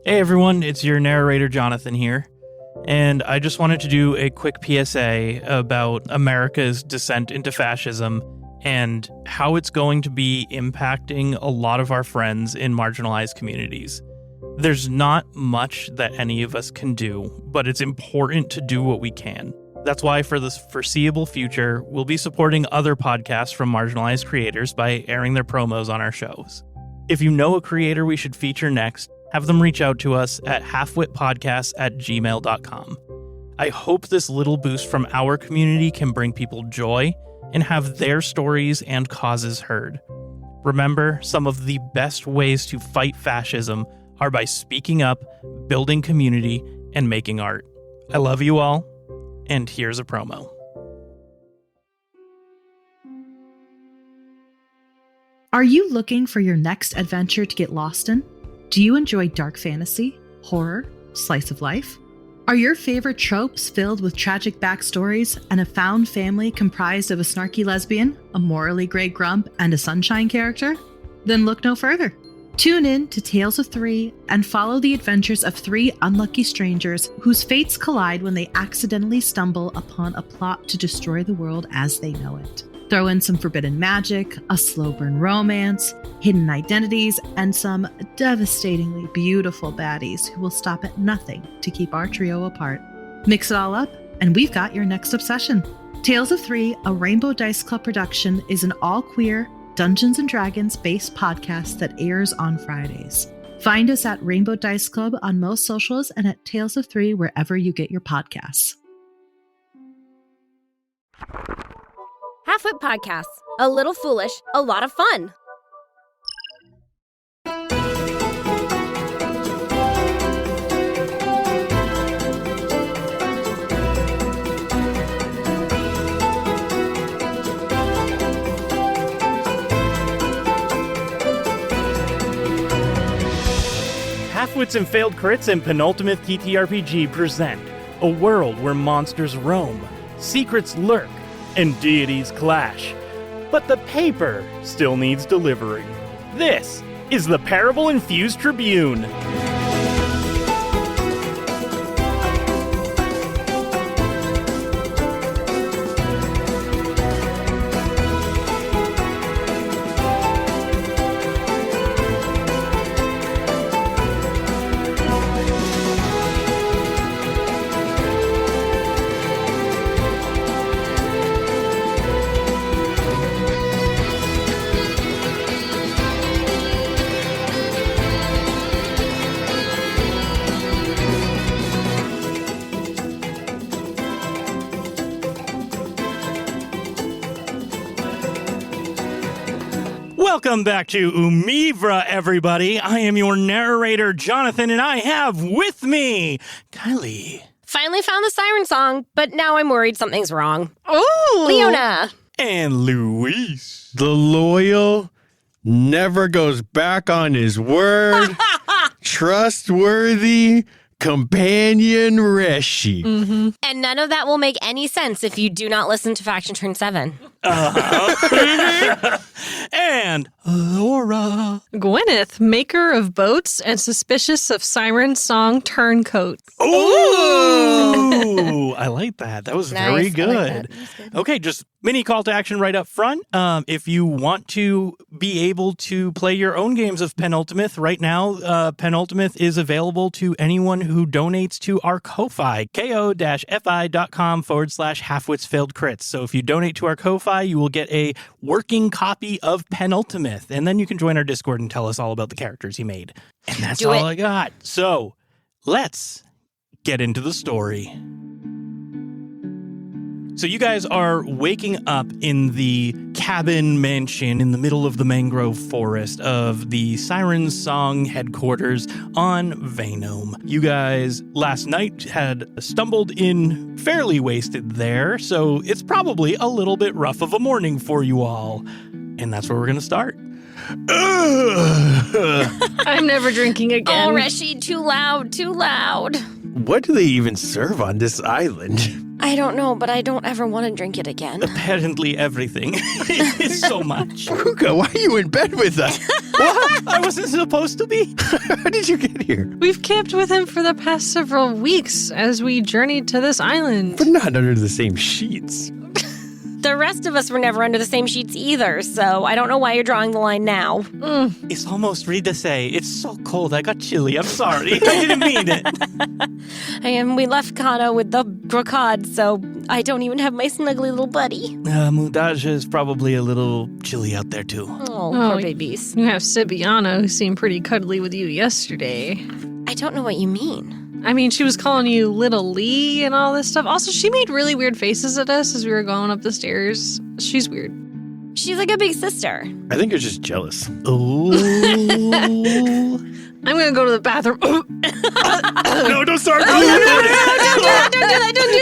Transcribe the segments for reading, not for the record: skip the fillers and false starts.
Hey everyone, it's your narrator Jonathan here, and I just wanted to do a quick PSA about America's descent into fascism and how it's going to be impacting a lot of our friends in marginalized communities. There's not much that any of us can do, but it's important to do what we can. That's why for the foreseeable future, we'll be supporting other podcasts from marginalized creators by airing their promos on our shows. If you know a creator we should feature next, have them reach out to us at halfwitpodcast@gmail.com. I hope this little boost from our community can bring people joy and have their stories and causes heard. Remember, some of the best ways to fight fascism are by speaking up, building community, and making art. I love you all, and here's a promo. Are you looking for your next adventure to get lost in? Do you enjoy dark fantasy, horror, slice of life? Are your favorite tropes filled with tragic backstories and a found family comprised of a snarky lesbian, a morally gray grump, and a sunshine character? Then look no further. Tune in to Tales of Three and follow the adventures of three unlucky strangers whose fates collide when they accidentally stumble upon a plot to destroy the world as they know it. Throw in some forbidden magic, a slow burn romance, hidden identities, and some devastatingly beautiful baddies who will stop at nothing to keep our trio apart. Mix it all up, and we've got your next obsession. Tales of Three, a Rainbow Dice Club production, is an all-queer, Dungeons & Dragons-based podcast that airs on Fridays. Find us at Rainbow Dice Club on most socials and at Tales of Three wherever you get your podcasts. Halfwit Podcasts. A little foolish, a lot of fun. Halfwits and Failed Crits and PenultiMyth TTRPG present a world where monsters roam, secrets lurk, and deities clash. But the paper still needs delivery. This is the Parable Infused Tribune. Welcome back to Umivra, everybody. I am your narrator, Jonathan, and I have with me Kylie. Finally found the Siren Song, but now I'm worried something's wrong. Oh, Leona. And Luis. The loyal never goes back on his word. Trustworthy companion Reshi. Mm-hmm. And none of that will make any sense if you do not listen to Faction Turn 7. And Laura. Gwyneth, maker of boats and suspicious of Siren Song turncoats. Ooh, I like that. That was Nice. very I good. like that. That was good. Okay, just mini call to action right up front. If you want to be able to play your own games of PenultiMyth right now, PenultiMyth is available to anyone who donates to our Ko-Fi, ko-fi.com/halfwitsfailedcrits. So if you donate to our Ko-Fi, you will get a working copy of PenultiMyth, and then you can join our Discord and tell us all about the characters you made. And that's Do all it. I got. So let's get into the story. So you guys are waking up in the cabin mansion in the middle of the mangrove forest of the Siren Song headquarters on Vanome. You guys last night had stumbled in fairly wasted there, so it's probably a little bit rough of a morning for you all. And that's where we're going to start. I'm never drinking again. Oh, Reshi, too loud, too loud. What do they even serve on this island? I don't know, but I don't ever want to drink it again. Apparently everything. It's so much. Ruka, why are you in bed with us? What? I wasn't supposed to be. How did you get here? We've camped with him for the past several weeks as we journeyed to this island. But not under the same sheets. The rest of us were never under the same sheets either, so I don't know why you're drawing the line now. It's almost ready to say. It's so cold. I got chilly. I'm sorry. I didn't mean it. And we left Kana with the brocade, so I don't even have my snuggly little buddy. Mudaja is probably a little chilly out there, too. Oh, poor babies. You have Sybianna, who seemed pretty cuddly with you yesterday. I don't know what you mean. I mean, she was calling you Little Lee and all this stuff. Also, she made really weird faces at us as we were going up the stairs. She's weird. She's like a big sister. I think you're just jealous. Oh. I'm going to go to the bathroom. No, don't start. Don't do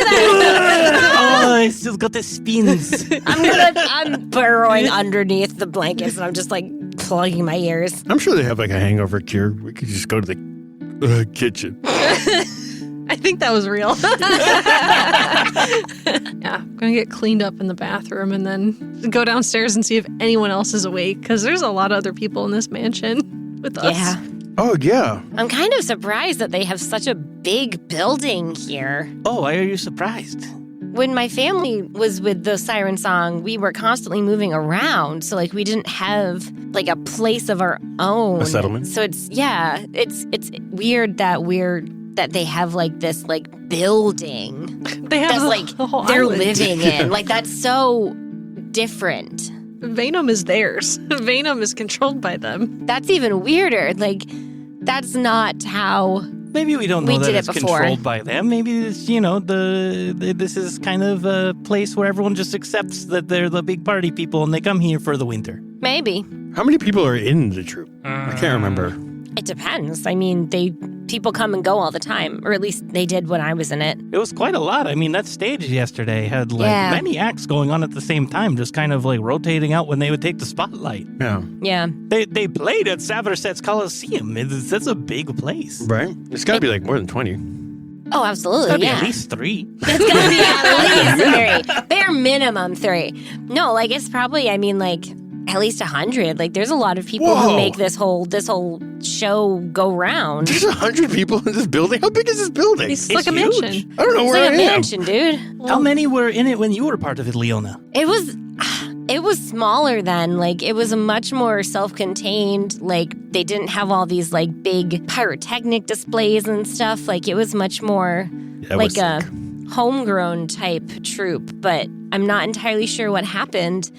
that. Oh, I still got the spins. I'm burrowing underneath the blankets and I'm just like plugging my ears. I'm sure they have like a hangover cure. We could just go to the kitchen. I think that was real. Yeah, I'm going to get cleaned up in the bathroom and then go downstairs and see if anyone else is awake, because there's a lot of other people in this mansion with us. Yeah. Oh, yeah. I'm kind of surprised that they have such a big building here. Oh, why are you surprised? When my family was with the Siren Song, we were constantly moving around. So, like, we didn't have, like, a place of our own. A settlement? So it's weird that they have, like, this, like, building They have that's, the whole they're island. living in. Like, that's so different. Venum is theirs. Venum is controlled by them. That's even weirder. Like, that's not how... Maybe we don't know We that did it it's before. controlled by them. Maybe it's, this is kind of a place where everyone just accepts that they're the big party people and they come here for the winter. Maybe. How many people are in the troop? I can't remember. It depends. I mean, people come and go all the time, or at least they did when I was in it. It was quite a lot. I mean, that stage yesterday had many acts going on at the same time, just kind of like rotating out when they would take the spotlight. Yeah. Yeah. They played at Somerset's Coliseum. That's a big place. Right? It's got to be like more than 20. Oh, absolutely. It's gotta be yeah. at least 3. It's gotta be at least 3. Bare minimum 3. No, like it's probably, I mean, like at least 100. Like there's a lot of people who Whoa. make this whole show go round. There's 100 people in this building? How big is this building? It's It's like a huge. mansion. I don't know It's where like a I am. mansion, dude. How many were in it when you were part of it, Leona? It was smaller then. Like it was a much more self-contained. Like they didn't have all these like big pyrotechnic displays and stuff. Like it was much more That like was a sick. homegrown type troupe. But I'm not entirely sure what happened.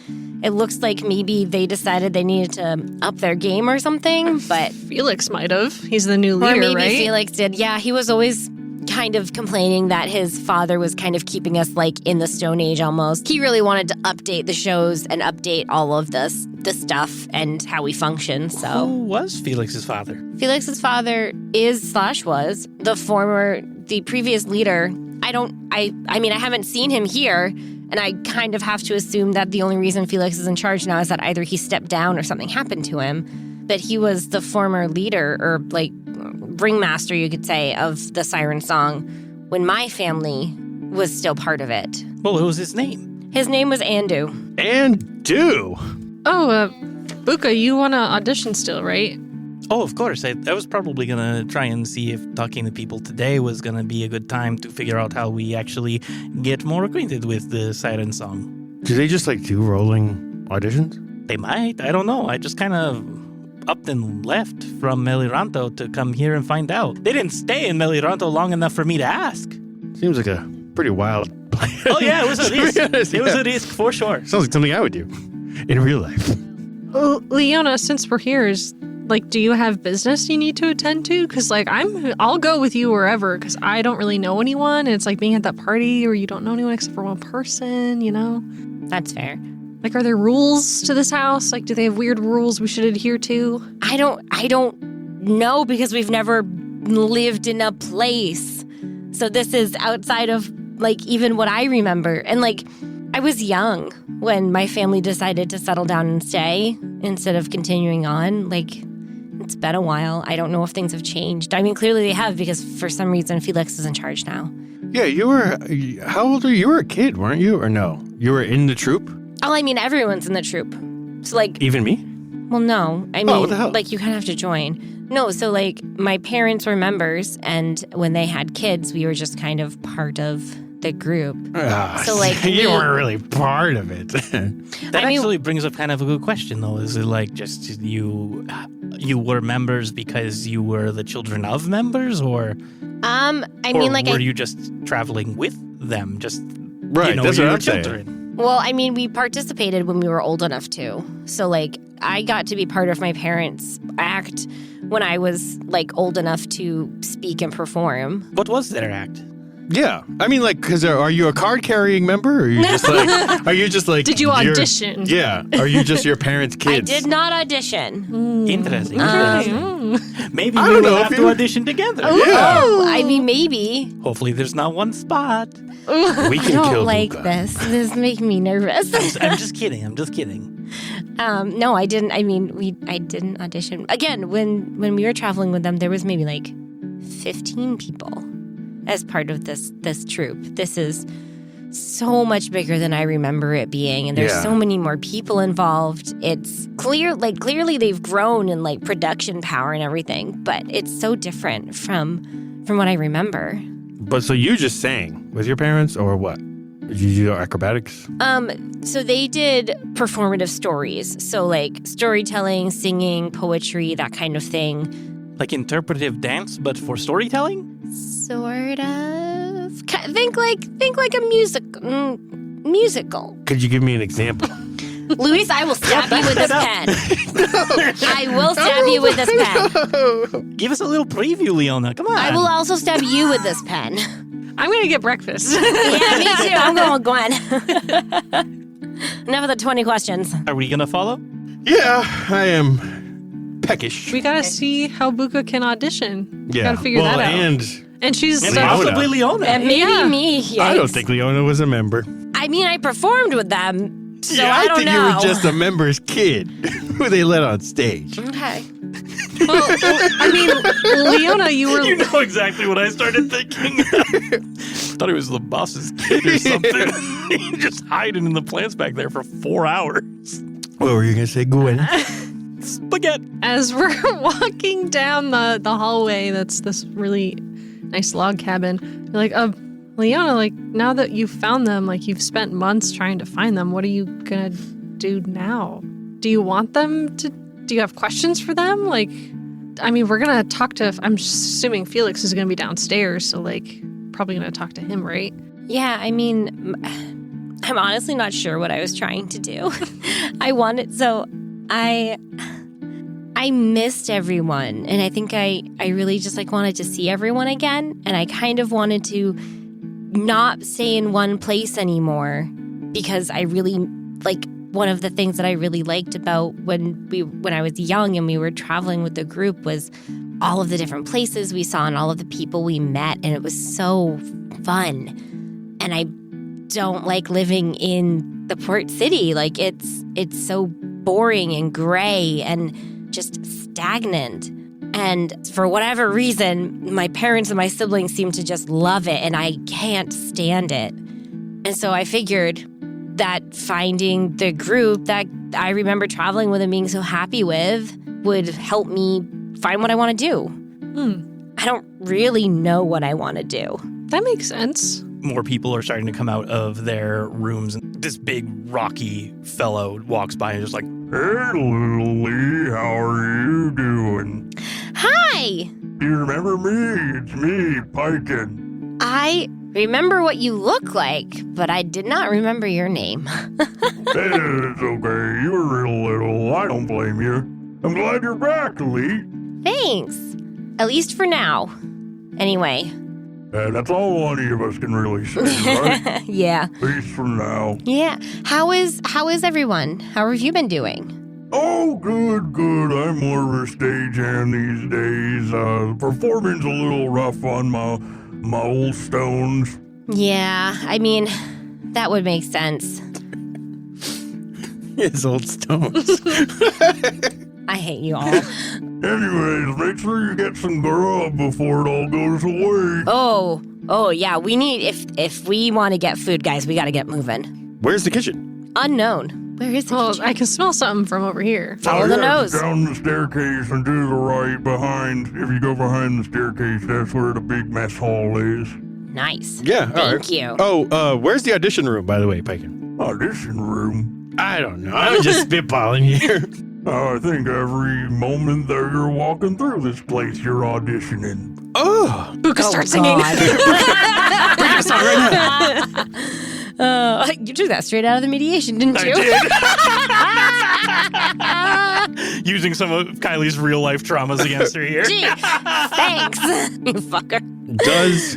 It looks like maybe they decided they needed to up their game or something. But Felix might have. He's the new leader, or maybe right? Felix did. Yeah, he was always kind of complaining that his father was kind of keeping us like in the Stone Age almost. He really wanted to update the shows and update all of the stuff and how we function. Who So was Felix's father? Felix's father was the previous leader. I mean, I haven't seen him here. And I kind of have to assume that the only reason Felix is in charge now is that either he stepped down or something happened to him. But he was the former leader or like ringmaster, you could say, of the Siren Song when my family was still part of it. Well, what was his name? His name was Andu. And do. Oh, Buka, you want to audition still, right? Oh, of course. I was probably going to try and see if talking to people today was going to be a good time to figure out how we actually get more acquainted with the Siren Song. Do they just like do rolling auditions? They might. I don't know. I just kind of upped and left from Meliranto to come here and find out. They didn't stay in Meliranto long enough for me to ask. Seems like a pretty wild plan. Oh, yeah, it was a To be risk. honest, It was yeah. a risk for sure. Sounds like something I would do in real life. Leona, since we're here, do you have business you need to attend to? Because, I'll go with you wherever, because I don't really know anyone. And it's like being at that party where you don't know anyone except for one person, you know? That's fair. Like, are there rules to this house? Like, do they have weird rules we should adhere to? I don't know because we've never lived in a place. So this is outside of like even what I remember. And like I was young when my family decided to settle down and stay instead of continuing on. Like It's been a while. I don't know if things have changed. I mean, clearly they have because for some reason Felix is in charge now. Yeah, how old are you? You were a kid, weren't you? Or no? You were in the troop? Oh, I mean, everyone's in the troop. So, like... Even me? Well, no. I mean, what the hell? like, you kind of have to join. No, so, like, my parents were members, and when they had kids, we were just kind of part of the group. So, like... you weren't really part of it. That actually brings up kind of a good question, though. Is it like just you were members because you were the children of members, or were you just traveling with them? Just right, that's what I'm saying. Well, I mean, we participated when we were old enough to. So, like, I got to be part of my parents' act when I was, like, old enough to speak and perform. What was their act? Yeah. I mean, like, because are you a card-carrying member? Or are you just like... Did you audition? Yeah. Are you just your parents' kids? I did not audition. Interesting. Maybe I we don't will know have if to audition together. Yeah. Oh, I mean, maybe. Hopefully there's not one spot. We can I don't kill like Luca. this. This makes me nervous. I'm just kidding. No, I didn't. I mean, I didn't audition. Again, when we were traveling with them, there was maybe like 15 people as part of this troupe. This is so much bigger than I remember it being, and there's so many more people involved. It's clearly they've grown in like production power and everything, but it's so different from what I remember. But so you just sang with your parents, or what? Did you do acrobatics? So they did performative stories. So like storytelling, singing, poetry, that kind of thing. Like interpretive dance, but for storytelling? Sort of. Think like a musical. Could you give me an example? Luis, I will stab you with this pen. I will stab you with this pen. Give us a little preview, Leona. Come on. I will also stab you with this pen. I'm going to get breakfast. Yeah, me too. I'm going with Gwen. Enough of the 20 questions. Are we going to follow? Yeah, I am peckish. We got to see how Buka can audition. Yeah. Got to figure that out. And she's And Leona. possibly Leona. And maybe me. Yikes. I don't think Leona was a member. I mean, I performed with them, so yeah, I don't think know. you were just a member's kid who they let on stage. Okay. Well, I mean, Leona, you were... You know exactly what I started thinking. Thought he was the boss's kid or something. He just hiding in the plants back there for 4 hours. What were you going to say, Gwen? Spaghetti. As we're walking down the hallway, that's this really nice log cabin, you're like, Leona, like, now that you've found them, like, you've spent months trying to find them, what are you gonna do now? Do you want them to... Do you have questions for them? Like, I mean, we're gonna talk to... I'm assuming Felix is gonna be downstairs, so, like, probably gonna talk to him, right? Yeah, I mean, I'm honestly not sure what I was trying to do. I missed everyone, and I think I really just, like, wanted to see everyone again, and I kind of wanted to not stay in one place anymore because I really, like, one of the things that I really liked about when I was young and we were traveling with the group was all of the different places we saw and all of the people we met, and it was so fun. And I don't like living in the port city. Like, it's so boring and gray and just stagnant. And for whatever reason, my parents and my siblings seem to just love it, and I can't stand it. And so I figured that finding the group that I remember traveling with and being so happy with would help me find what I want to do. I don't really know what I want to do. That makes sense. More people are starting to come out of their rooms, and this big rocky fellow walks by and just like, "Hey, little Lee, how are you doing? Hi! Do you remember me? It's me, Piken." I remember what you look like, but I did not remember your name. It's okay. You were real little. I don't blame you. I'm glad you're back, Lee. Thanks. At least for now. Anyway. That's all one of us can really say, right? Yeah. At least for now. Yeah. How is everyone? How have you been doing? Oh, good. I'm more of a stagehand these days. Performing's a little rough on my old stones. Yeah, I mean, that would make sense. His old stones. I hate you all. Anyways, make sure you get some grub before it all goes away. Oh yeah, we need, if we want to get food, guys, we got to get moving. Where's the kitchen? Unknown. Where is the Well, kitchen? I can smell something from over here. Follow the nose. Down the staircase and to the right behind. If you go behind the staircase, that's where the big mess hall is. Nice. Yeah, all right. Thank you. Oh, where's the audition room, by the way, Piken? Audition room. I don't know. I'm just spitballing here. I think every moment that you're walking through this place, you're auditioning. Oh. Buka, start singing. Bring us on right now. You took that straight out of the mediation, didn't you? I did. Using some of Kylie's real life traumas against her here. Gee, thanks, you fucker. Does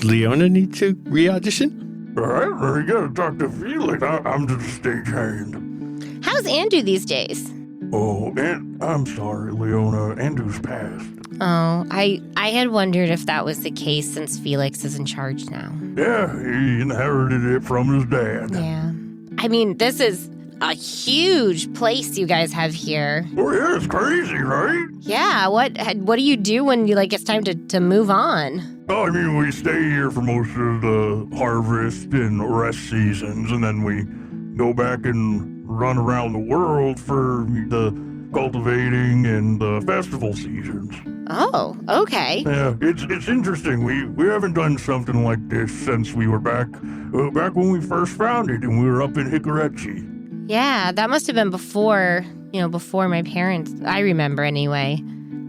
Leona need to re-audition? All right, you gotta talk to Felix. I'm just a stagehand. How's Andrew these days? Oh, and I'm sorry, Leona. Andrew's passed. Oh, I had wondered if that was the case since Felix is in charge now. Yeah, he inherited it from his dad. Yeah. I mean, this is a huge place you guys have here. Oh, yeah, it's crazy, right? Yeah, what do you do when you it's time to move on? Oh, I mean, we stay here for most of the harvest and rest seasons, and then we go back and run around the world for the cultivating and the festival seasons. Oh, okay. Yeah, it's interesting. We haven't done something like this since we were back when we first founded and we were up in Hickorechi. Yeah, that must have been before my parents. I remember anyway.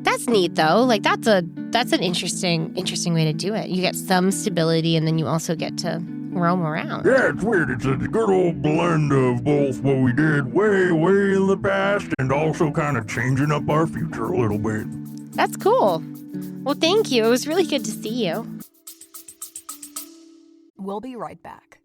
That's neat though. That's an interesting way to do it. You get some stability and then you also get to roam around. Yeah, it's weird. It's a good old blend of both what we did way, way in the past and also kind of changing up our future a little bit. That's cool. Well, thank you. It was really good to see you. We'll be right back.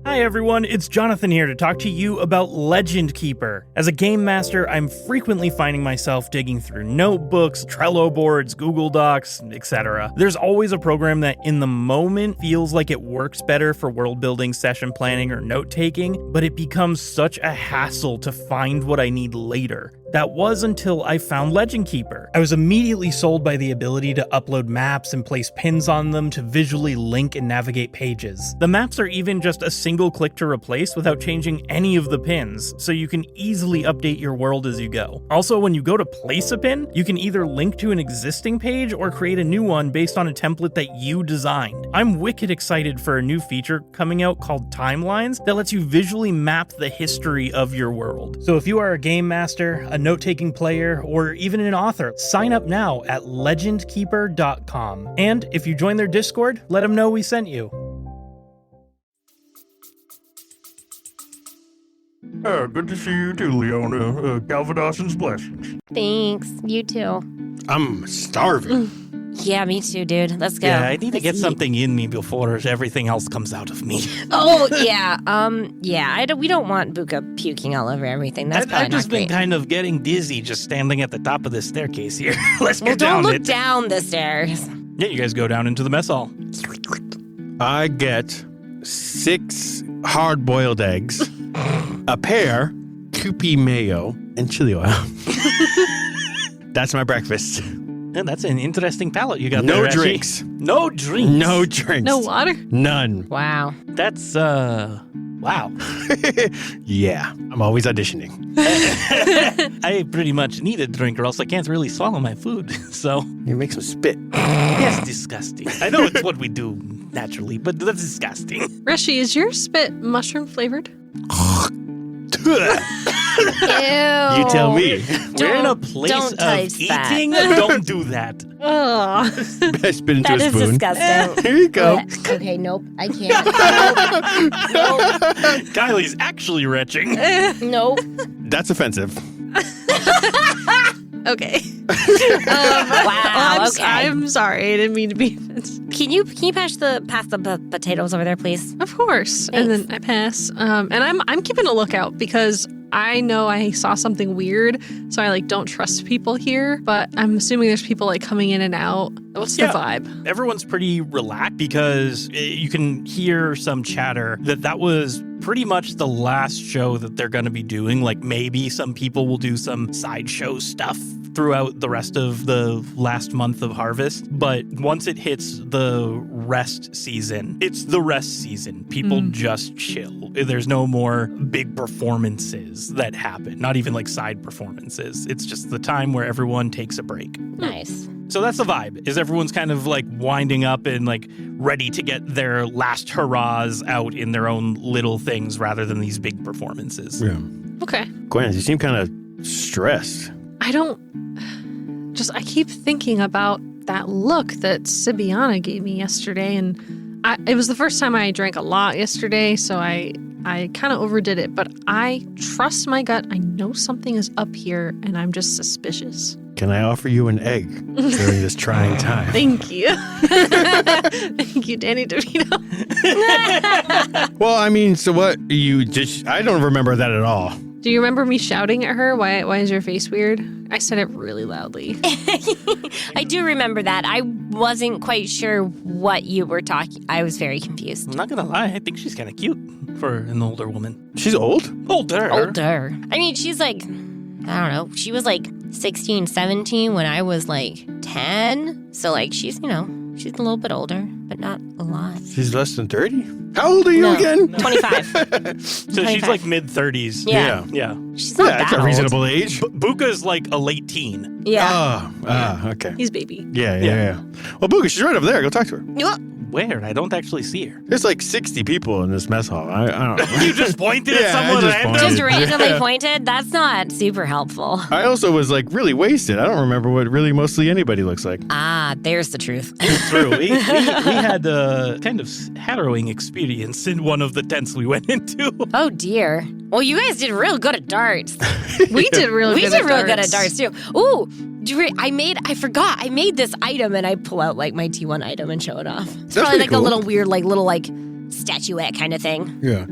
Hi everyone, it's Jonathan here to talk to you about Legend Keeper. As a game master, I'm frequently finding myself digging through notebooks, Trello boards, Google Docs, etc. There's always a program that in the moment feels like it works better for world building, session planning, or note taking, but it becomes such a hassle to find what I need later. That was until I found Legend Keeper. I was immediately sold by the ability to upload maps and place pins on them to visually link and navigate pages. The maps are even just a single click to replace without changing any of the pins, so you can easily update your world as you go. Also, when you go to place a pin, you can either link to an existing page or create a new one based on a template that you designed. I'm wicked excited for a new feature coming out called Timelines that lets you visually map the history of your world. So if you are a game master, a note-taking player, or even an author, sign up now at legendkeeper.com. And if you join their Discord, let them know we sent you. Good to see you too, Leona. Calvadoson's blessings. Thanks. You too. I'm starving. Yeah, me too, dude. Let's go. Yeah, I need to Let's get eat. something in me before everything else comes out of me. Oh, yeah. We don't want Buka puking all over everything. That's probably I've just not been great. kind of getting dizzy just standing at the top of this staircase here. Let's Well, get down don't look it. down the stairs. Yeah, you guys go down into the mess hall. I get 6 hard-boiled eggs, a pear, Kewpie mayo, and chili oil. That's my breakfast. Yeah, that's an interesting palate you got No there, Ashley. drinks. No drinks. No drinks. No water? None. Wow. That's, wow. Yeah, I'm always auditioning. I pretty much need a drink or else I can't really swallow my food. So, You make some spit. yes, disgusting. I know it's what we do naturally, but that's disgusting. Reshi, is your spit mushroom flavored? You tell me. We're in a Don't place of taste that. eating. Don't do that. Oh. I spit into That a is spoon. disgusting. Here you go. Blech. Okay, nope. I can't. Nope. Kylie's actually retching. Nope. That's offensive. Okay. Wow. Okay. I'm sorry. I didn't mean to be offensive. Can you pass the potatoes over there, please? Of course. Thanks. And then I pass. And I'm keeping a lookout because I know I saw something weird, so I don't trust people here. But I'm assuming there's people coming in and out. What's the Yeah. vibe? Everyone's pretty relaxed because you can hear some chatter that was pretty much the last show that they're going to be doing. Like maybe some people will do some sideshow stuff throughout the rest of the last month of Harvest. But once it hits the rest season, it's the rest season. People just chill. There's no more big performances that happen, not even like side performances. It's just the time where everyone takes a break. Nice. So that's the vibe, is everyone's kind of like winding up and like ready to get their last hurrahs out in their own little things rather than these big performances. Yeah. Okay. Gwen, you seem kind of stressed. I keep thinking about that look that Sybianna gave me yesterday, and it was the first time I drank a lot yesterday, so I kind of overdid it, but I trust my gut. I know something is up here, and I'm just suspicious. Can I offer you an egg during this trying time? Thank you. Thank you, Danny DeVito. Well, I mean, so what? I don't remember that at all. Do you remember me shouting at her? Why is your face weird? I said it really loudly. I do remember that. I wasn't quite sure what you were talking. I was very confused. I'm not going to lie. I think she's kind of cute for an older woman. She's old? Older. I mean, she's like, I don't know. She was like 16, 17 when I was like 10. So like she's a little bit older, but not a lot. She's less than 30? How old are you again? 25. So she's like mid-30s. Yeah. She's not That's that a old. reasonable age. Buka's like a late teen. Yeah. Okay. He's baby. Yeah. Well, Buka, she's right over there. Go talk to her. Where? I don't actually see her. There's like 60 people in this mess hall. I don't know. You just pointed at Yeah, I someone just random? pointed. Just randomly pointed? That's not super helpful. I also was like really wasted. I don't remember what really mostly anybody looks like. Ah, there's the truth. It's true. We had a kind of harrowing experience in one of the tents we went into. Oh, dear. Well, you guys did real good at darts. We did real good at darts too. Ooh, I forgot. I made this item and I pull out like my T1 item and show it off. It's probably like cool. a little weird, like statuette kind of thing. Yeah.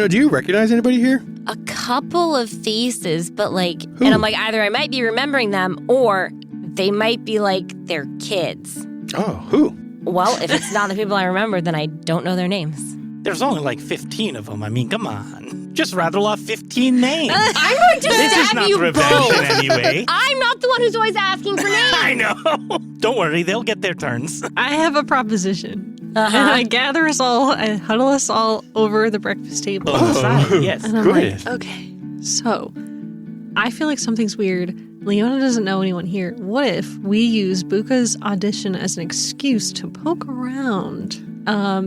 Do you recognize anybody here? A couple of faces, but like, and I'm like, either I might be remembering them or they might be like their kids. Oh, who? Well, if it's not the people I remember, then I don't know their names. There's only like 15 of them. I mean, come on. Just rattle off 15 names. I'm going to This is stab not you revenge both. in any way. I'm not the one who's always asking for names. I know. Don't worry, they'll get their turns. I have a proposition. Uh-huh. And I gather us all, I huddle us all over the breakfast table. On the side, yes. And I'm Gwyneth. like, okay, so I feel like something's weird. Leona doesn't know anyone here. What if we use Buka's audition as an excuse to poke around,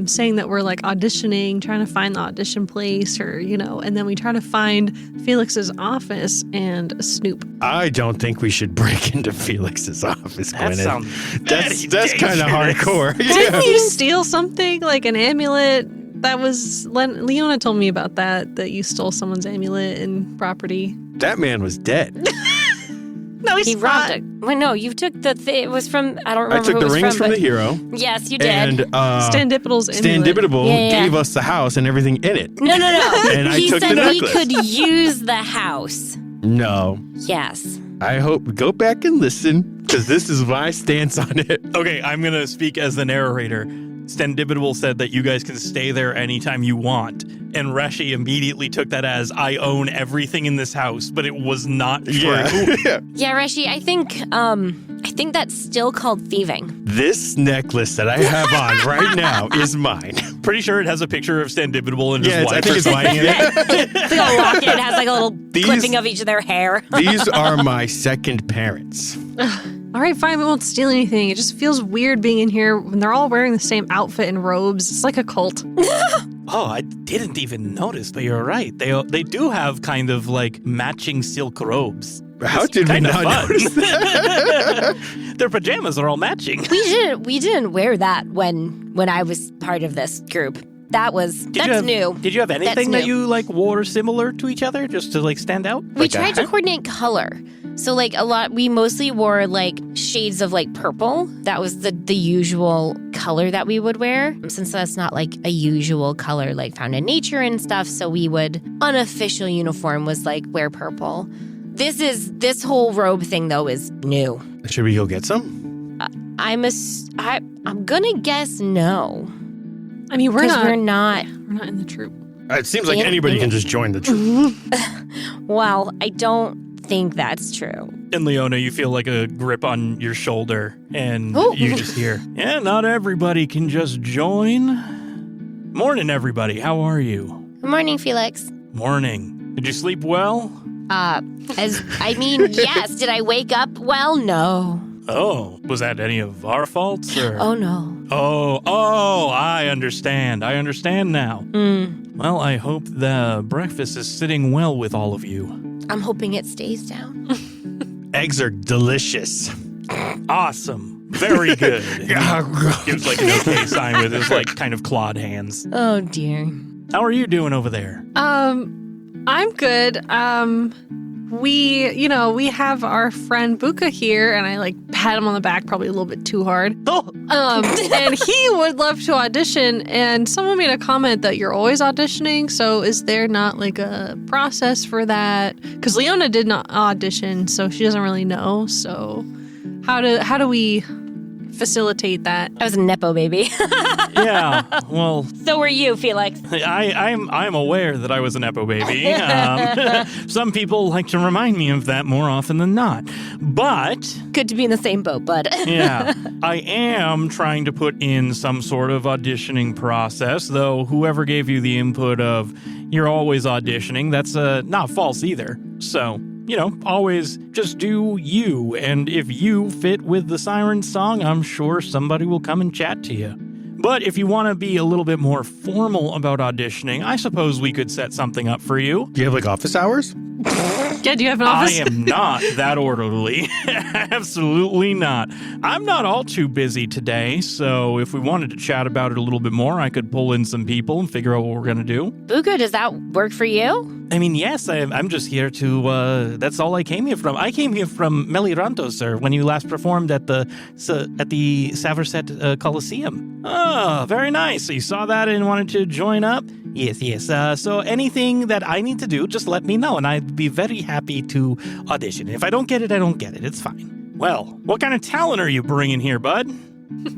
saying that we're like auditioning, trying to find the audition place, or and then we try to find Felix's office and snoop. I don't think we should break into Felix's office, That Gwyneth. sounds That's kind of dangerous. hardcore. Didn't you steal something like an amulet? That was Leona told me about that you stole someone's amulet and property. That man was dead. No, He robbed it. Wait, no, you took the thing. It was from, I don't I remember took who the it was rings from the but- hero. Yes, you did. And Standipitle's amulet. Standipitable Yeah. gave us the house and everything in it. No. And I He took the said we necklace. could use the house. No. Yes. I hope go back and listen, because this is my stance on it. Okay, I'm going to speak as the narrator. Stendibitable said that you guys can stay there anytime you want. And Reshi immediately took that as, I own everything in this house, but it was not true. Yeah. Yeah, Reshi, I think that's still called thieving. This necklace that I have on right now is mine. Pretty sure it has a picture of Stendibitable and his Yeah, I wife think or it's something mine. in it. It's like a locket. It has like a little These- clipping of each of their hair. These are my second parents. All right, fine, we won't steal anything. It just feels weird being in here when they're all wearing the same outfit and robes. It's like a cult. Oh, I didn't even notice, but you're right. They do have kind of like matching silk robes. How It's did we kinda not fun. notice that? Their pajamas are all matching. We didn't wear that when I was part of this group. That's new. Did you have anything that new. you like wore similar to each other just to like stand out? We tried to coordinate color. So like we mostly wore like shades of like purple. That was the usual color that we would wear. Since that's not like a usual color like found in nature and stuff, so we would, unofficial uniform was like wear purple. This whole robe thing though is new. Should we go get some? I'm gonna guess no. I mean, we're Because not we're not. in the troop. It seems like anybody can just join the troop. Well, I don't think that's true. And Leona, you feel like a grip on your shoulder, and Oh. you just hear, yeah, not everybody can just join. Morning, everybody. How are you? Good morning, Felix. Morning. Did you sleep well? Yes. Did I wake up? Well, no. Oh, was that any of our faults? Or? Oh, no. Oh, I understand. I understand now. Mm, Well, I hope the breakfast is sitting well with all of you. I'm hoping it stays down. Eggs are delicious. Awesome. Very good. Gives like an okay sign with his like kind of clawed hands. Oh, dear. How are you doing over there? I'm good. We have our friend Buka here, and I like pat him on the back probably a little bit too hard. Oh, And he would love to audition, and someone made a comment that you're always auditioning, so is there not like a process for that? Because Leona did not audition, so she doesn't really know. So how do we facilitate that? I was a Nepo baby. yeah. Well, So were you, Felix. I'm aware that I was a Nepo baby. Some people like to remind me of that more often than not. But, Good to be in the same boat, bud. yeah, I am trying to put in some sort of auditioning process, though whoever gave you the input of you're always auditioning, that's not false either. So, always just do you. And if you fit with the Siren Song, I'm sure somebody will come and chat to you. But if you want to be a little bit more formal about auditioning, I suppose we could set something up for you. Do you have like office hours? Yeah, do you have an I office? am not that orderly. Absolutely not. I'm not all too busy today, so if we wanted to chat about it a little bit more, I could pull in some people and figure out what we're going to do. Buka, does that work for you? I mean, yes, I'm just here to, that's all I came here from. I came here from Meliranto, sir, when you last performed at the Saverset Coliseum. Oh, very nice. So you saw that and wanted to join up? Yes. So anything that I need to do, just let me know, and I'd be very happy to audition. If I don't get it, I don't get it. It's fine. Well, what kind of talent are you bringing here, bud?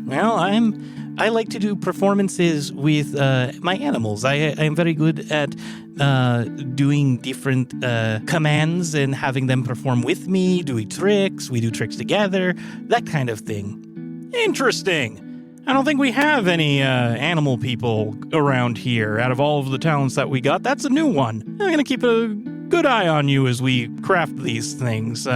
Well, I like to do performances with my animals. I'm very good at doing different commands and having them perform with me, doing tricks. We do tricks together, that kind of thing. Interesting. I don't think we have any animal people around here out of all of the talents that we got. That's a new one. I'm going to keep a good eye on you as we craft these things.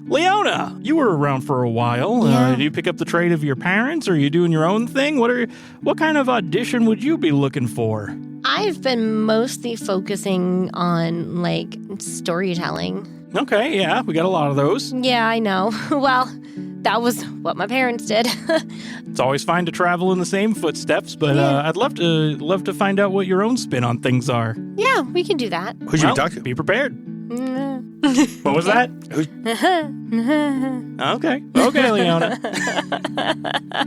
Leona, you were around for a while. Yeah. Did you pick up the trade of your parents, or are you doing your own thing? What kind of audition would you be looking for? I've been mostly focusing on, like, storytelling. Okay, yeah, we got a lot of those. Yeah, I know. Well, that was what my parents did. It's always fine to travel in the same footsteps, but Yeah. I'd love to find out what your own spin on things are. Yeah, we can do that. Who'd you Well, talk to? Be prepared. Mm. What was that? Okay, Leona.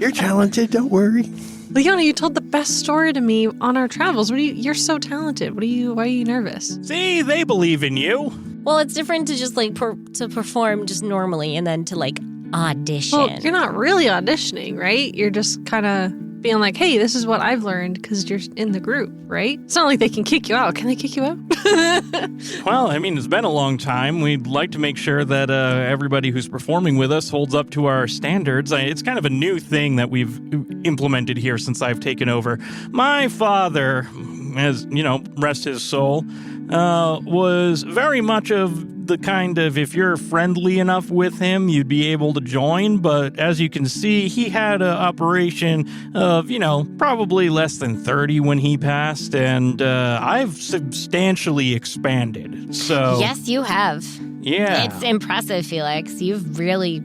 You're talented, don't worry. Leona, you told the best story to me on our travels. You're so talented. Why are you nervous? See, they believe in you. Well, it's different to just, like, to perform just normally and then to, like, audition. Well, you're not really auditioning, right? You're just kind of being like, hey, this is what I've learned because you're in the group, right? It's not like they can kick you out. Can they kick you out? Well, I mean, it's been a long time. We'd like to make sure that everybody who's performing with us holds up to our standards. It's kind of a new thing that we've implemented here since I've taken over. My father, as rest his soul, was very much of the kind of, if you're friendly enough with him, you'd be able to join. But as you can see, he had an operation of, probably less than 30 when he passed. And I've substantially expanded. So Yes, you have. yeah. It's impressive, Felix. You've really,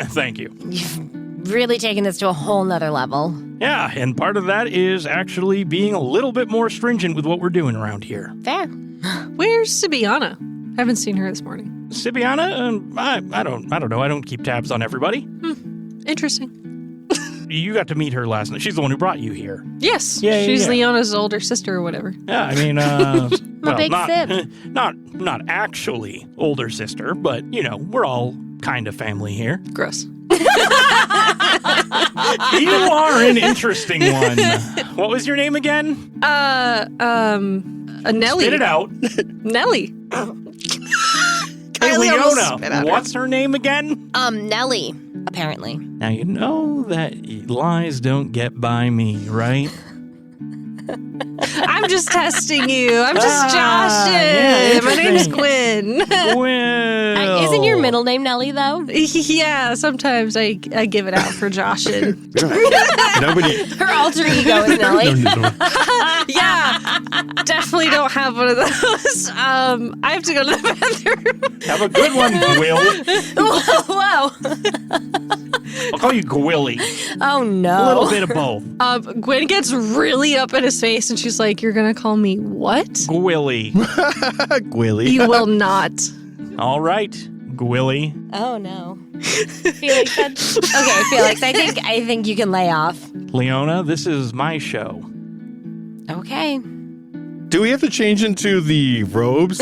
Thank you. you've really taken this to a whole nother level. Yeah, and part of that is actually being a little bit more stringent with what we're doing around here. Fair. Where's Sybianna? I haven't seen her this morning. Sybianna, I don't know. I don't keep tabs on everybody. Interesting. You got to meet her last night. She's the one who brought you here. Yes, Yeah, she's yeah. Leona's older sister or whatever. Yeah, I mean, well, big not, sip. not actually older sister, but we're all kind of family here. Gross. You are an interesting one. What was your name again? Nellie. Spit it out. Nellie. Hey, Kylie almost spit Leona, at her. what's her name again? Nellie, apparently. Now, you know that lies don't get by me, right? I'm just testing you. I'm just joshing. yeah, My name's interesting. Gwyn. Well. Isn't your middle name Nellie, though? Yeah, sometimes I give it out for joshing. Nobody. Her alter ego is Nellie. Yeah, definitely don't have one of those. I have to go to the bathroom. Have a good one, Gwill. Whoa. I'll call you Gwilly. Oh, no. A little bit of both. Gwyn gets really up in his face and she's like, "You're gonna call me what?" Gwilly. Gwilly. You will not. All right, Gwilly. Oh, no. Felix, okay, Felix, I think you can lay off. Leona, this is my show. Okay. Do we have to change into the robes?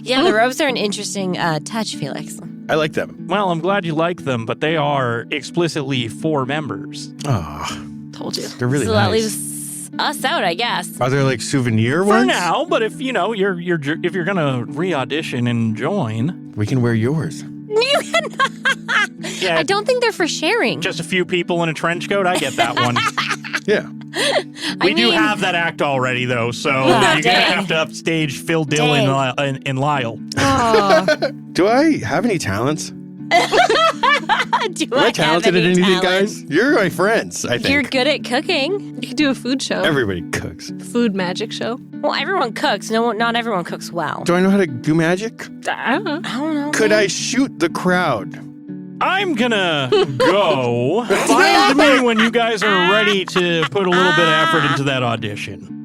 Yeah, the robes are an interesting touch, Felix. I like them. Well, I'm glad you like them, but they are explicitly for members. Oh, Told you. they're really So that nice. leaves us out, I guess. Are there like souvenir For ones? now, but if you know if you're gonna re-audition and join, We can wear yours. yeah, I don't think they're for sharing. just a few people in a trench coat. I get that one. Yeah. We do mean- have that act already, though, so Oh, you're gonna dang. have to upstage Phil Dillon and Lyle. Oh, Do I have any talents? Do Am I talented at anything, guys? You're my friends, I think. You're good at cooking. you could do a food show. Everybody cooks. Food magic show. Well, everyone cooks. No, not everyone cooks well. Do I know how to do magic? I don't know. I don't know. Could I shoot the crowd? I'm gonna go find me when you guys are ready to put a little bit of effort into that audition.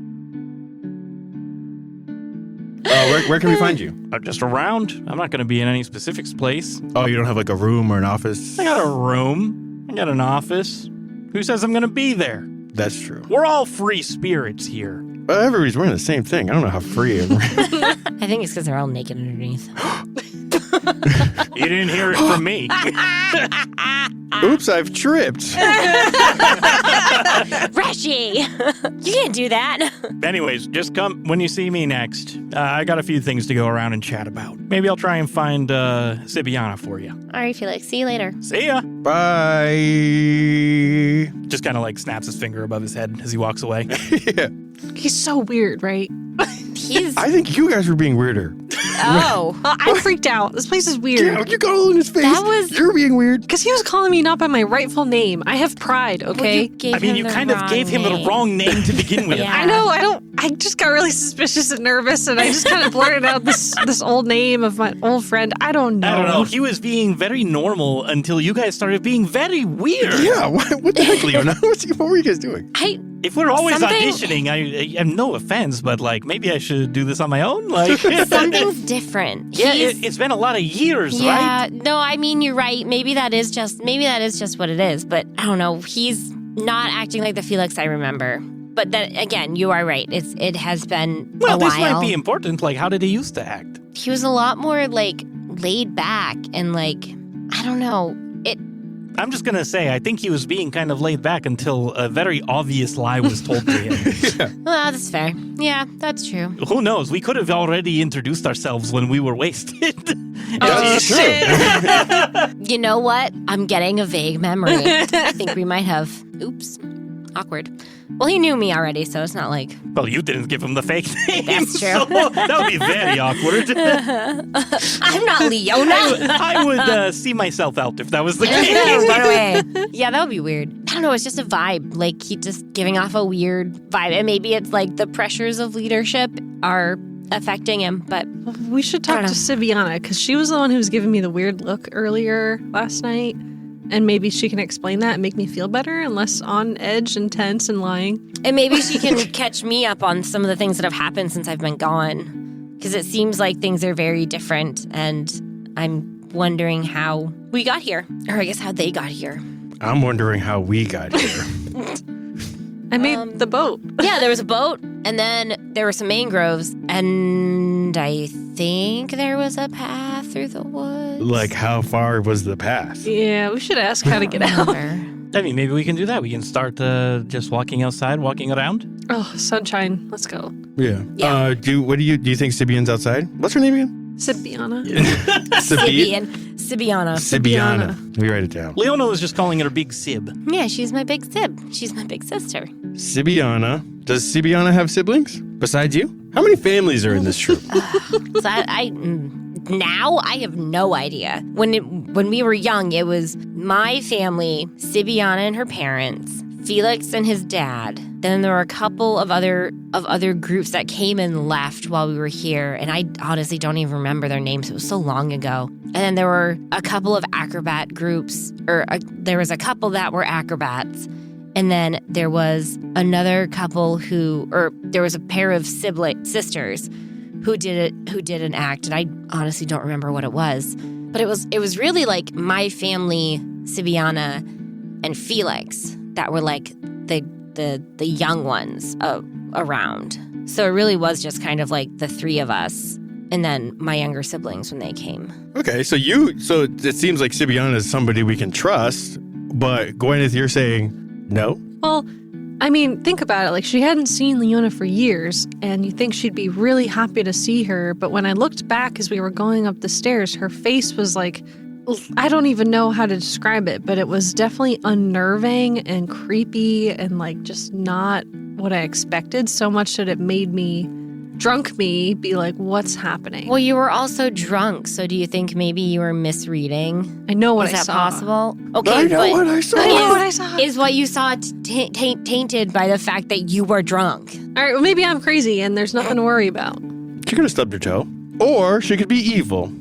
Where can we find you? I'm just around. I'm not gonna be in any specific place. Oh, you don't have like a room or an office? I got a room. I got an office. Who says I'm gonna be there? That's true. We're all free spirits here. Well, everybody's wearing the same thing. I don't know how free it is. I think it's because they're all naked underneath. You didn't hear it from me. Oops, I've tripped. Rashi! You can't do that. Anyways, just come when you see me next. I got a few things to go around and chat about. Maybe I'll try and find Sybianna for you. All right, Felix. See you later. See ya. Bye. Just kind of like snaps his finger above his head as he walks away. Yeah. He's so weird, right? He's... I think you guys were being weirder. Oh. I freaked out. This place is weird. Yeah, you got all in his face. That was- You're being weird. Because he was calling me not by my rightful name. I have pride, okay? Well, I mean, you kind of gave him the wrong name to begin with. Yeah. I know, I just got really suspicious and nervous, and I just kind of blurted out this old name of my old friend. I don't know. I don't know. He was being very normal until you guys started being very weird. Yeah, what the heck, Leona? What were you guys doing? If we're always Something- auditioning, I have no offense, but like maybe I should do this on my own. Like Something's different. yeah, He's- it's been a lot of years, yeah, right? no, I mean, you're right. Maybe that is just what it is. But I don't know. He's not acting like the Felix I remember. But then again, you are right. It has been Well, a this while. might be important. Like, how did he used to act? He was a lot more like laid back and like I don't know. I'm just gonna say, I think he was being kind of laid back until a very obvious lie was told to him. Well, that's fair. Yeah, that's true. Who knows? We could have already introduced ourselves when we were wasted. That's true. You know what? I'm getting a vague memory. I think we might have. Oops. Awkward. Well, he knew me already, so it's not like. Well, you didn't give him the fake name. That's true. So that would be very awkward. I'm not Leona. I would see myself out if that was the case. Run away. Yeah, that would be weird. I don't know. It's just a vibe. Like, he just giving off a weird vibe. And maybe it's like the pressures of leadership are affecting him, but We should talk I to don't Sybianna, because she was the one who was giving me the weird look earlier last night. And maybe she can explain that and make me feel better and less on edge and tense and lying. and maybe she can catch me up on some of the things that have happened since I've been gone. Because it seems like things are very different, and I'm wondering how we got here. Or I guess how they got here. I'm wondering how we got here. I made the boat. Yeah, there was a boat, and then there were some mangroves, and I think there was a path through the woods. Like, how far was the path? Yeah, we should ask how to get out. I mean, maybe we can do that. We can start just walking outside, walking around. Oh, sunshine. Let's go. Yeah. Yeah. Do you think Sybian's outside? What's her name again? Sybianna. Sybianna. Sybianna. We write it down. Leona was just calling it her big Sib. Yeah, she's my big Sib. She's my big sister. Sybianna. Does Sybianna have siblings besides you? How many families are in this troop? So now I have no idea. When we were young, it was my family, Sybianna and her parents, Felix and his dad. Then there were a couple of other groups that came and left while we were here, and I honestly don't even remember their names. It was so long ago. And then there were a couple of acrobat groups, there was a couple that were acrobats. And then there was another couple there was a pair of sisters who did an act, and I honestly don't remember what it was. But it was really like my family, Sybianna and Felix, that were like the young ones around. So it really was just kind of like the three of us, and then my younger siblings when they came. Okay, so it seems like Sybianna is somebody we can trust, but Gwyneth, you're saying no? Well, I mean, think about it. Like, she hadn't seen Leona for years, and you think she'd be really happy to see her. But when I looked back as we were going up the stairs, her face was like, I don't even know how to describe it, but it was definitely unnerving and creepy and like just not what I expected, so much that it made me be like, what's happening? Well, you were also drunk, so do you think maybe you were misreading? I know what I saw. Is that possible? Okay, I know what I saw. Is what you saw tainted by the fact that you were drunk? All right, well, maybe I'm crazy and there's nothing to worry about. She could have stubbed her toe. Or she could be evil.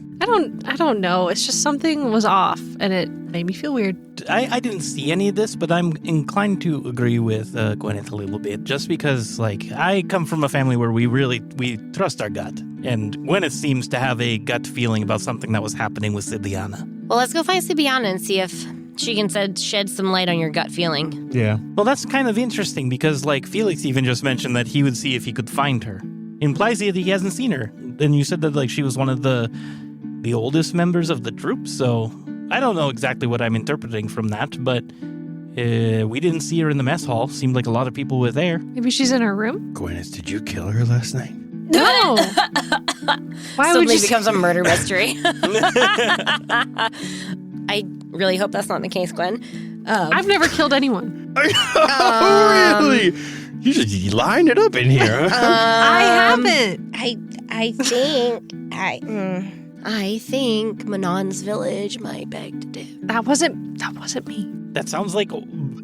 I don't know. It's just something was off and it made me feel weird. I didn't see any of this, but I'm inclined to agree with Gwyneth a little bit, just because, like, I come from a family where we trust our gut, and Gwyneth seems to have a gut feeling about something that was happening with Sybianna. Well, let's go find Sybianna and see if she can shed some light on your gut feeling. Yeah. Well, that's kind of interesting, because, like, Felix even just mentioned that he would see if he could find her. Implies that he hasn't seen her. Then you said that, like, she was one of the oldest members of the troop, so I don't know exactly what I'm interpreting from that, but we didn't see her in the mess hall. Seemed like a lot of people were there. Maybe she's in her room? Gwyneth, did you kill her last night? No! Why would Suddenly you becomes a murder mystery. I really hope that's not the case, Gwen. I've never killed anyone. Really? You just lined it up in here. I haven't. I think Manon's village might beg to differ. That wasn't me. That sounds like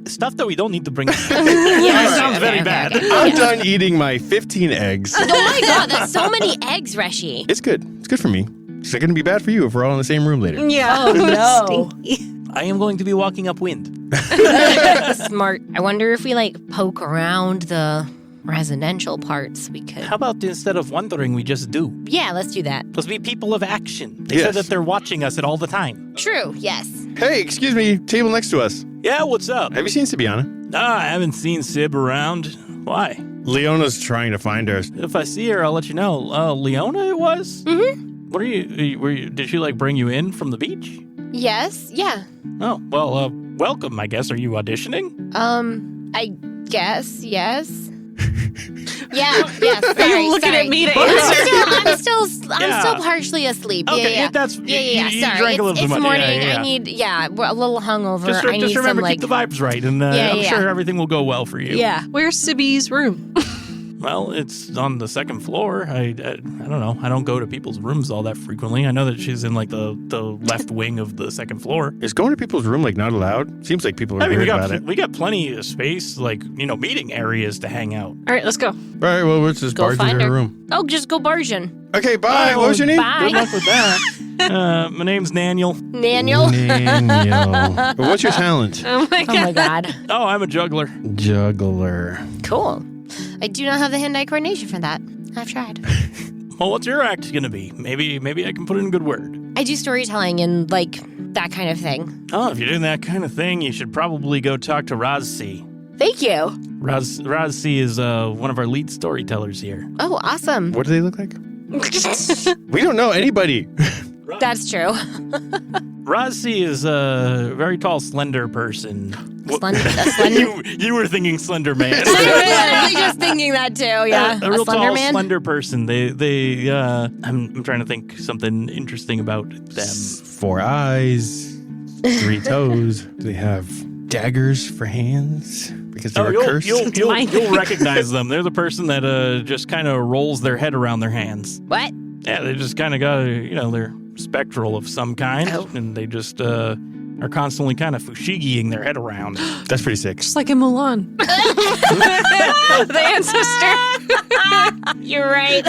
stuff that we don't need to bring up. Yeah, That sounds very bad. I'm done eating my 15 eggs. Oh my god, that's so many eggs, Reshi. It's good. It's good for me. It's going to be bad for you if we're all in the same room later. Yeah. Oh, no. Stinky. I am going to be walking upwind. Smart. I wonder if we, like, poke around the residential parts, we could. How about instead of wondering, we just do? Yeah, let's do that. Let's be people of action. They Yes. said that they're watching us at all the time. True, yes. Hey, excuse me. Table next to us. Yeah, what's up? Have you seen Sybianna? I haven't seen Sib around. Why? Leona's trying to find her. If I see her, I'll let you know. Leona it was? Mm-hmm. What are you, did she, like, bring you in from the beach? Yes, yeah. Oh, well, welcome, I guess. Are you auditioning? I guess, yes. Yes. Are you looking at me to answer? I'm still partially asleep. Okay, Yeah. that's... Yeah. You Sorry, drank a little too it's much. morning. Yeah. We're a little hungover. Just I need remember, some, like, keep the vibes right, and I'm sure everything will go well for you. Yeah. Where's Sibby's room? Well, it's on the second floor. I don't know. I don't go to people's rooms all that frequently. I know that she's in, like, the left wing of the second floor. Is going to people's room, like, not allowed? Seems like people are weird about it. We got plenty of space, like, meeting areas to hang out. All right, let's go. All right, well, let's just Go barge find into her her. room. Oh, just go barging. Okay, bye. What was your name? Bye. Good luck with that. My name's Daniel. Daniel. Daniel. What's your talent? Oh my Oh my god. Oh, I'm a juggler. Juggler. Cool. I do not have the hand-eye coordination for that. I've tried. Well, what's your act gonna be? Maybe I can put in a good word. I do storytelling and, like, that kind of thing. Oh, if you're doing that kind of thing, you should probably go talk to Razzi. Thank you. Razzi is one of our lead storytellers here. Oh, awesome. What do they look like? We don't know anybody. That's true. Rozzy is a very tall, slender person. Slender. You were thinking Slender Man. I was just thinking that too. Yeah, a real Slender tall, Man. slender person. I'm trying to think something interesting about them. 4 eyes, 3 toes. Do they have daggers for hands? Because they were cursed? You'll recognize them. They're the person that just kind of rolls their head around their hands. What? Yeah, they just kind of got, they're spectral of some kind, and they just are constantly kind of fushigi-ing their head around. That's pretty sick. Just like in Mulan. The ancestor. You're right.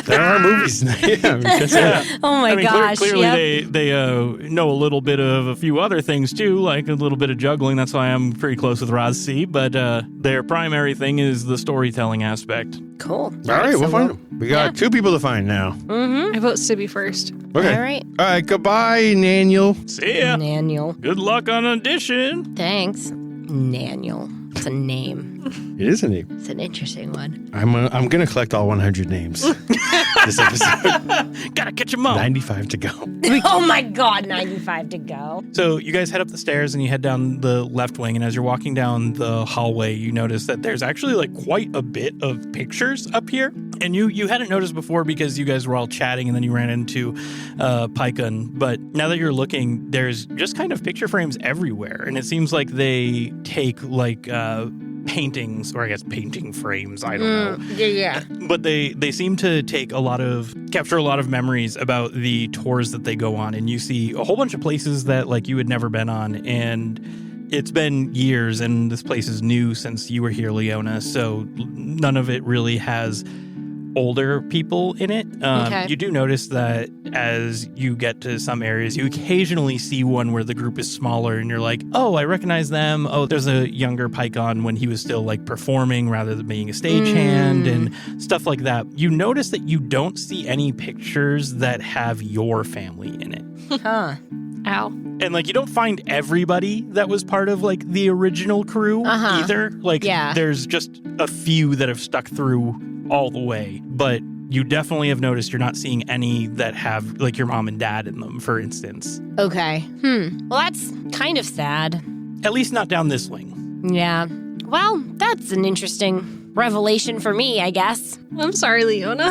There are movies. Yeah. Oh my gosh. Clearly they know a little bit of a few other things too, like a little bit of juggling. That's why I'm pretty close with Rozzy, but their primary thing is the storytelling aspect. Cool. All right, we'll find them. We got 2 people to find now. Mm-hmm. I vote Sibby first. Okay. All right. All right, goodbye, Naniel. See ya. Naniel. Good luck on audition. Thanks. Naniel. It's a name. It is a name. It's an interesting one. I'm going to collect all 100 names this episode. Gotta catch 'em up. 95 to go. Oh my God, 95 to go. So you guys head up the stairs and you head down the left wing, and as you're walking down the hallway, you notice that there's actually like quite a bit of pictures up here. And you hadn't noticed before because you guys were all chatting and then you ran into Pycon. But now that you're looking, there's just kind of picture frames everywhere. And it seems like they take like paintings, or I guess painting frames, I don't know. Yeah. But they seem to capture a lot of memories about the tours that they go on. And you see a whole bunch of places that like you had never been on. And it's been years and this place is new since you were here, Leona. So none of it really has older people in it. Okay. You do notice that as you get to some areas, you occasionally see one where the group is smaller and you're like, oh, I recognize them. Oh, there's a younger Pycon when he was still like performing rather than being a stagehand and stuff like that. You notice that you don't see any pictures that have your family in it. Huh. Ow. And like you don't find everybody that was part of like the original crew either. Like there's just a few that have stuck through all the way, but you definitely have noticed you're not seeing any that have like your mom and dad in them, for instance. Okay. Well, that's kind of sad. At least not down this wing. Yeah. Well, that's an interesting revelation for me, I guess. I'm sorry, Leona.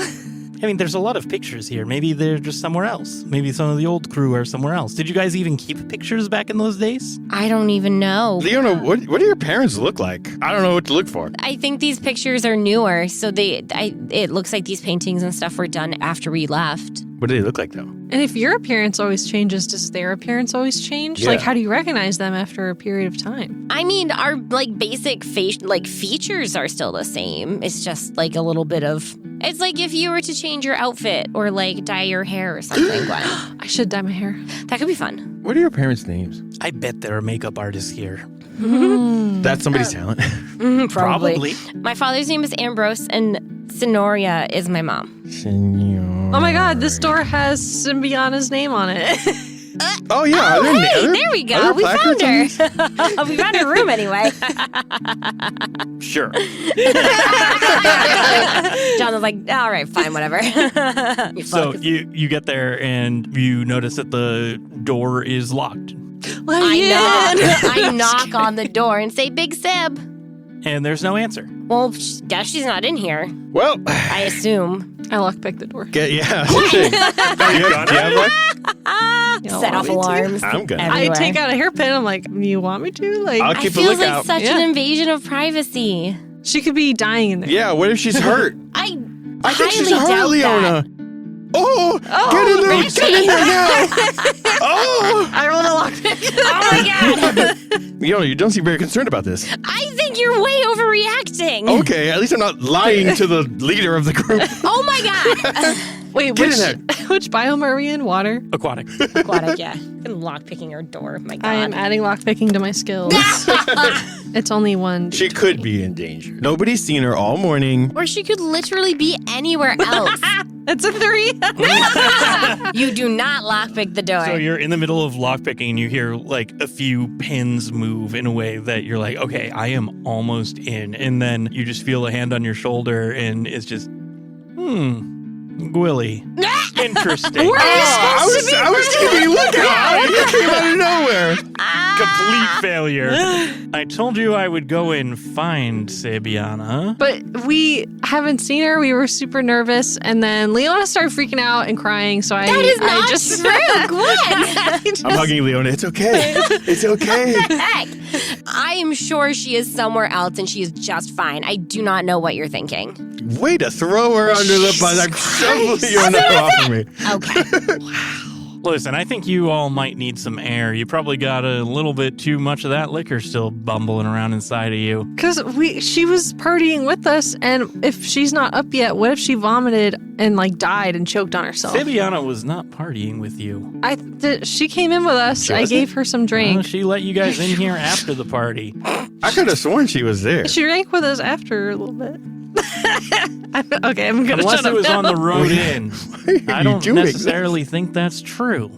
I mean, there's a lot of pictures here. Maybe they're just somewhere else. Maybe some of the old crew are somewhere else. Did you guys even keep pictures back in those days? I don't even know. Leona, what do your parents look like? I don't know what to look for. I think these pictures are newer, so it looks like these paintings and stuff were done after we left. What do they look like, though? And if your appearance always changes, does their appearance always change? Yeah. Like, how do you recognize them after a period of time? I mean, our like basic face features are still the same. It's just like a little bit of. It's like if you were to change your outfit or like dye your hair or something. Gwen. I should dye my hair. That could be fun. What are your parents' names? I bet there are makeup artists here. That's somebody's talent. Probably. My father's name is Ambrose, and Senoria is my mom. Oh my God, this door has Sybianna's name on it. Oh, yeah. There we go. We found her. We found her room anyway. Sure. John was like, all right, fine, whatever. So you get there and you notice that the door is locked. I knock on the door and say, Big Sib. And there's no answer. Well, guess she's not in here. Well, I assume. I lockpick the door. Yeah. Set off alarms. I'm good. everywhere. I take out a hairpin. I'm like, you want me to? Like, I'll It keep a feels like lookout. such an invasion of privacy. she could be dying in there. Yeah, what if she's hurt? I think she's highly hurt, doubt Leona. that. Oh, get in there! Get in there now! Oh! I rolled a lockpick. Oh my God. You don't seem very concerned about this. I think you're way overreacting. Okay, at least I'm not lying to the leader of the group. Oh my God. Wait, Get in which biome are we in? Water? Aquatic. Aquatic, yeah. And lockpicking her door. My God. I am adding lockpicking to my skills. It's only one. She could be in danger. Nobody's seen her all morning. Or she could literally be anywhere else. It's a 3. You do not lockpick the door. So you're in the middle of lockpicking and you hear like a few pins move in a way that you're like, okay, I am almost in. And then you just feel a hand on your shoulder and it's just, Gwilly. Interesting. I was keeping a lookout. You came out of nowhere. Complete failure. I told you I would go and find Sybianna. But we haven't seen her. We were super nervous, and then Leona started freaking out and crying. So That is not true, Gwen. I'm hugging Leona. It's okay. It's okay. Heck, I am sure she is somewhere else and she is just fine. I do not know what you're thinking. Way to throw her under the bus. I'm so you know off of me. Okay. Listen, I think you all might need some air. You probably got a little bit too much of that liquor still bumbling around inside of you. Because she was partying with us, and if she's not up yet, what if she vomited and like died and choked on herself? Sybianna was not partying with you. She came in with us. I gave her some drink. She let you guys in here after the party. I could have sworn she was there. She drank with us after a little bit. Okay, I'm gonna Unless shut it up was now. on the road in. I don't necessarily think that's true.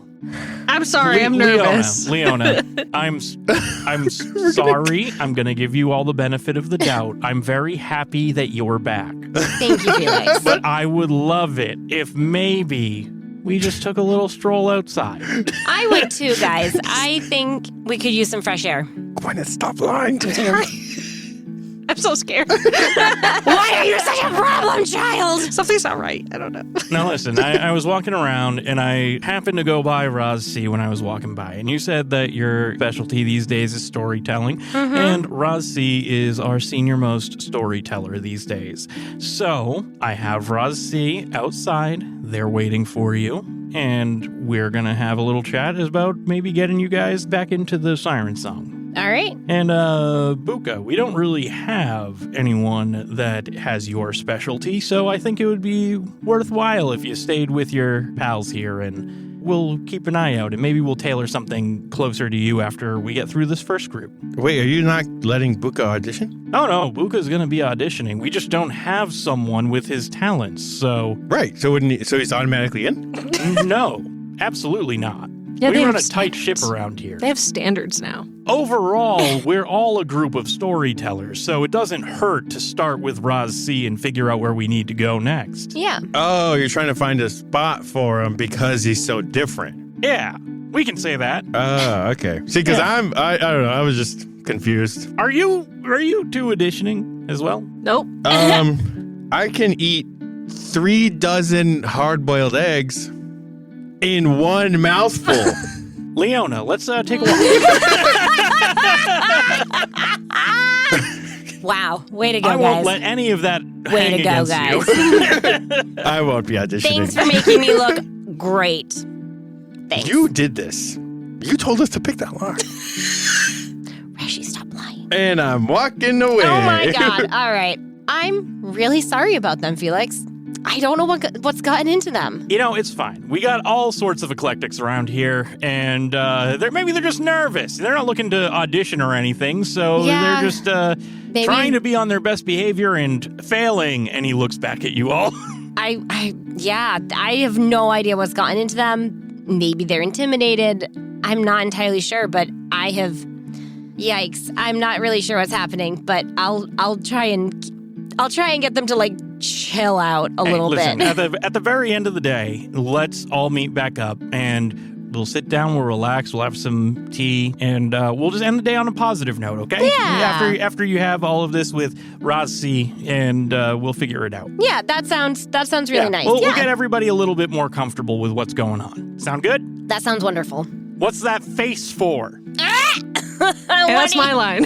I'm sorry, I'm nervous. Leona, I'm sorry. I'm going to give you all the benefit of the doubt. I'm very happy that you're back. Thank you, Felix. But I would love it if maybe we just took a little stroll outside. I would too, guys. I think we could use some fresh air. Gwyneth, stop lying to him. I'm so scared. Why are you such a problem, child? Something's not right. I don't know. Now listen, I was walking around and I happened to go by Roz C when I was walking by. And you said that your specialty these days is storytelling. Mm-hmm. And Roz C is our senior-most storyteller these days. So I have Roz C outside. They're waiting for you. And we're going to have a little chat about maybe getting you guys back into the Siren Song. All right. And, Buka, we don't really have anyone that has your specialty, so I think it would be worthwhile if you stayed with your pals here, and we'll keep an eye out, and maybe we'll tailor something closer to you after we get through this first group. Wait, are you not letting Buka audition? Oh, no, Buka's going to be auditioning. We just don't have someone with his talents, so... Right, so he's automatically in? No, absolutely not. Yeah, we they run a have tight ship standards. around here. They have standards now. Overall, we're all a group of storytellers, so it doesn't hurt to start with Roz C and figure out where we need to go next. Yeah. Oh, you're trying to find a spot for him because he's so different. Yeah, we can say that. Oh, okay. See, because I don't know, I was just confused. Are you two auditioning as well? Nope. I can eat 3 dozen hard-boiled eggs in one mouthful. Leona, let's take a walk. Wow. Way to go, I guys. won't let any of that Way hang to go, against guys. you. I won't be auditioning. Thanks for making me look great. Thanks. You did this. You told us to pick that line. Rashi, stop lying. And I'm walking away. Oh my God. All right. I'm really sorry about them, Felix. I don't know what's gotten into them. You know, it's fine. We got all sorts of eclectics around here, and maybe they're just nervous. They're not looking to audition or anything, so Yeah, they're just trying to be on their best behavior and failing. And he looks back at you all. I have no idea what's gotten into them. Maybe they're intimidated. I'm not entirely sure, but yikes. I'm not really sure what's happening, but I'll try and get them to like chill out a little listen, bit. at the very end of the day, let's all meet back up and we'll sit down, we'll relax, we'll have some tea, and we'll just end the day on a positive note, okay? Yeah. After you have all of this with Roz C, and we'll figure it out. Yeah, that sounds really nice. We'll get everybody a little bit more comfortable with what's going on. Sound good? That sounds wonderful. What's that face for? That's my line.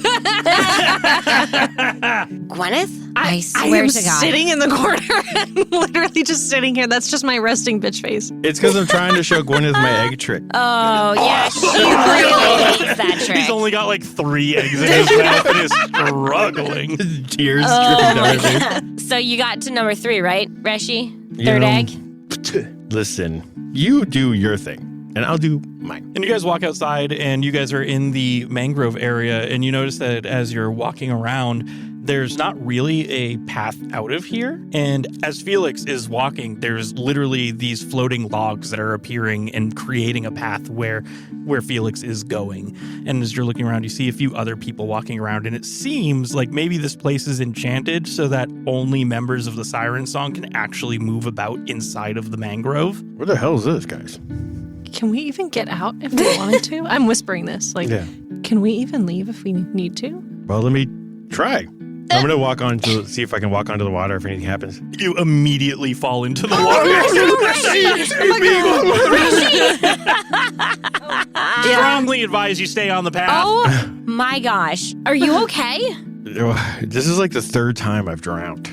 Gwyneth? I swear am to God. sitting in the corner and literally just sitting here. That's just my resting bitch face. It's because I'm trying to show Gwyneth my egg trick. Oh, yeah, she really hates that trick. He's only got like 3 eggs in his mouth and is struggling. Tears dripping down her face. So you got to number 3, right, Reshi? You Third know, egg? Listen, you do your thing, and I'll do mine. And you guys walk outside, and you guys are in the mangrove area, and you notice that as you're walking around, there's not really a path out of here. And as Felix is walking, there's literally these floating logs that are appearing and creating a path where where Felix is going. And as you're looking around, you see a few other people walking around, and it seems like maybe this place is enchanted so that only members of the Siren Song can actually move about inside of the mangrove. What the hell is this, guys? Can we even get out if we wanted to? I'm whispering this. Can we even leave if we need to? Well, let me try. I'm going to walk on to see if I can walk onto the water if anything happens. You immediately fall into the water. Strongly advise you stay on the path. Oh my gosh. Are you okay? This is like the third time I've drowned.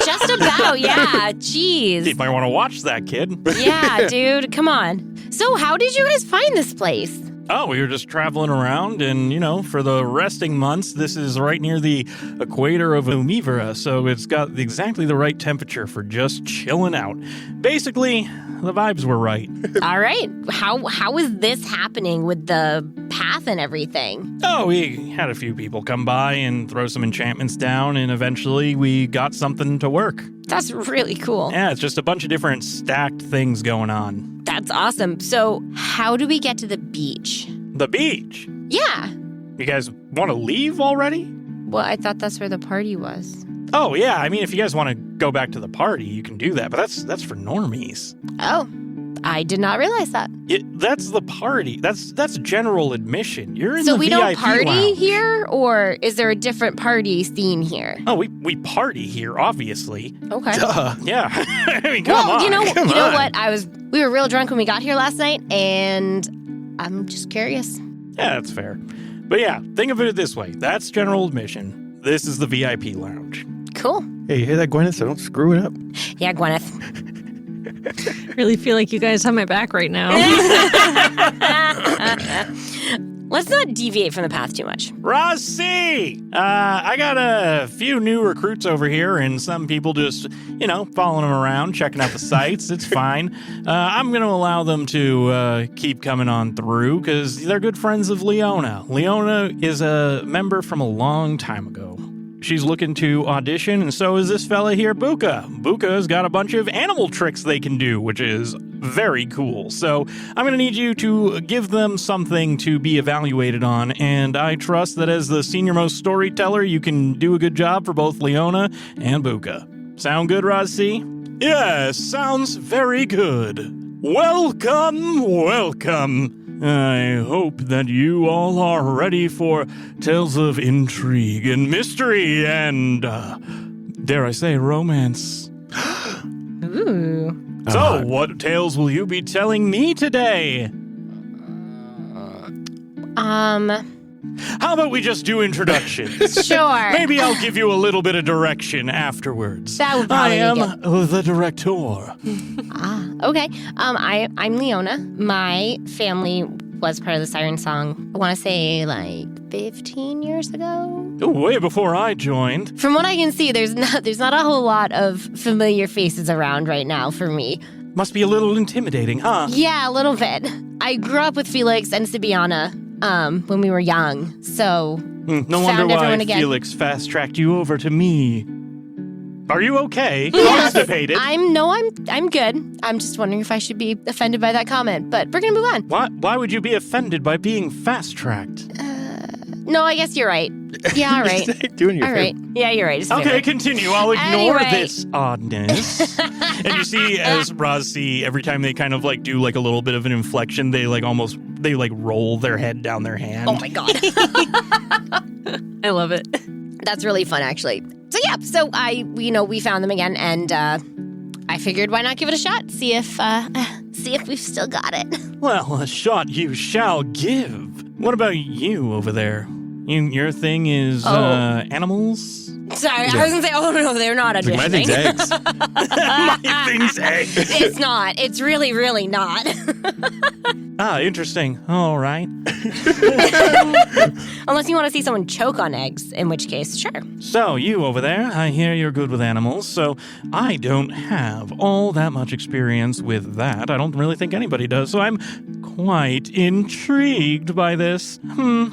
Just about, yeah. Jeez. You might want to watch that, kid. Yeah, dude. Come on. So how did you guys find this place? Oh, we were just traveling around, and, for the resting months, this is right near the equator of Umivera, so it's got exactly the right temperature for just chilling out. Basically, the vibes were right. All right. How is this happening with the path and everything? Oh, we had a few people come by and throw some enchantments down, and eventually we got something to work. That's really cool. Yeah, it's just a bunch of different stacked things going on. That's awesome. So how do we get to the beach? The beach? Yeah. You guys want to leave already? Well, I thought that's where the party was. Oh, yeah. I mean, if you guys want to go back to the party, you can do that. But that's for normies. Oh, I did not realize that. That's the party. That's general admission. You're in the VIP So we don't party lounge. here, or is there a different party scene here? Oh, we party here, obviously. Okay. Duh. Yeah. I mean, come on. You know Come on. what? We were real drunk when we got here last night, and I'm just curious. Yeah, that's fair. But yeah, think of it this way. That's general admission. This is the VIP lounge. Cool. Hey, you hear that, Gwyneth? So don't screw it up. Yeah, Gwyneth. Really feel like you guys have my back right now. Let's not deviate from the path too much. Rossi! I got a few new recruits over here, and some people just, following them around, checking out the sites. It's fine. I'm going to allow them to keep coming on through, because they're good friends of Leona. Leona is a member from a long time ago. She's looking to audition, and so is this fella here, Buka. Buka's got a bunch of animal tricks they can do, which is very cool. So I'm going to need you to give them something to be evaluated on, and I trust that as the senior-most storyteller, you can do a good job for both Leona and Buka. Sound good, Rossi? Yes, sounds very good. Welcome. I hope that you all are ready for tales of intrigue and mystery and, dare I say, romance. Ooh. So, what tales will you be telling me today? How about we just do introductions? Sure. Maybe I'll give you a little bit of direction afterwards. That would I probably am be good. the director. Okay. I'm Leona. My family was part of the Siren Song, I want to say, 15 years ago. Way before I joined. From what I can see, there's not a whole lot of familiar faces around right now for me. Must be a little intimidating, huh? Yeah, a little bit. I grew up with Felix and Sybianna when we were young, so No wonder found why everyone again. Felix fast-tracked you over to me. Are you okay? Yes, Constipated? I'm good. I'm just wondering if I should be offended by that comment, but we're gonna move on. Why would you be offended by being fast-tracked? No, I guess you're right. Yeah, all right. Just doing your All right. Yeah, you're right. Just Okay, favor. continue. I'll ignore Anyway. this oddness. And you see, as Rossi, every time they kind of do a little bit of an inflection, they roll their head down their hand. Oh my god. I love it. That's really fun, actually. So yeah, we found them again, and I figured why not give it a shot, see if we've still got it. Well, a shot you shall give. What about you over there? Your thing is animals? Sorry, I was gonna say, oh no, they're not It's like, my thing's auditioning. eggs. My thing's eggs. It's not. It's really, really not. Interesting. All right. Unless you want to see someone choke on eggs, in which case, sure. So, you over there, I hear you're good with animals, so I don't have all that much experience with that. I don't really think anybody does, so I'm quite intrigued by this.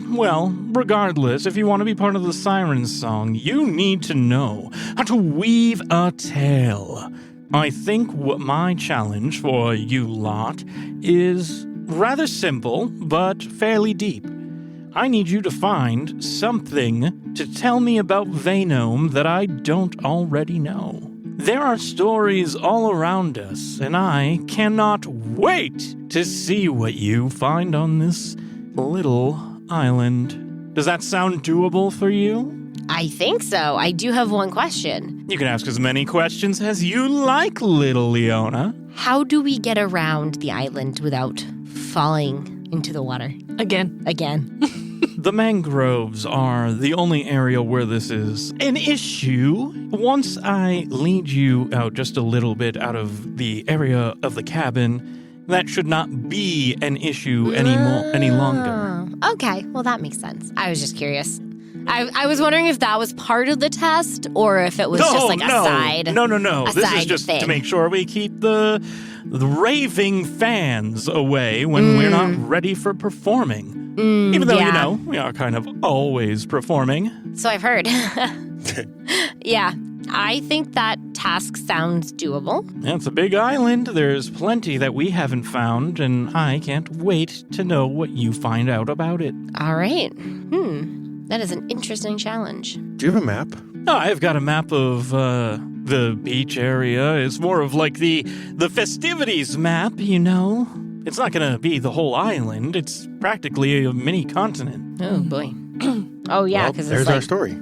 Well, regardless, if you want to be part of the Siren Song, you need to know how to weave a tale. I think what my challenge for you lot is rather simple, but fairly deep. I need you to find something to tell me about Venome that I don't already know. There are stories all around us, and I cannot wait to see what you find on this little island. Does that sound doable for you? I think so. I do have one question. You can ask as many questions as you like, little Leona. How do we get around the island without falling into the water? Again. The mangroves are the only area where this is an issue. Once I lead you out just a little bit out of the area of the cabin, that should not be an issue any longer. Okay, well, that makes sense. I was just curious. I was wondering if that was part of the test or if it was just like a side. No. a This side is just thing. to make sure we keep the raving fans away when we're not ready for performing. Even though, yeah. we are kind of always performing. So I've heard. Yeah, I think that task sounds doable. It's a big island. There's plenty that we haven't found, and I can't wait to know what you find out about it. All right. That is an interesting challenge. Do you have a map? I've got a map of the beach area. It's more of like the festivities map, It's not going to be the whole island. It's practically a mini continent. Oh, boy. Oh, yeah, Well, because there's it's our like, story.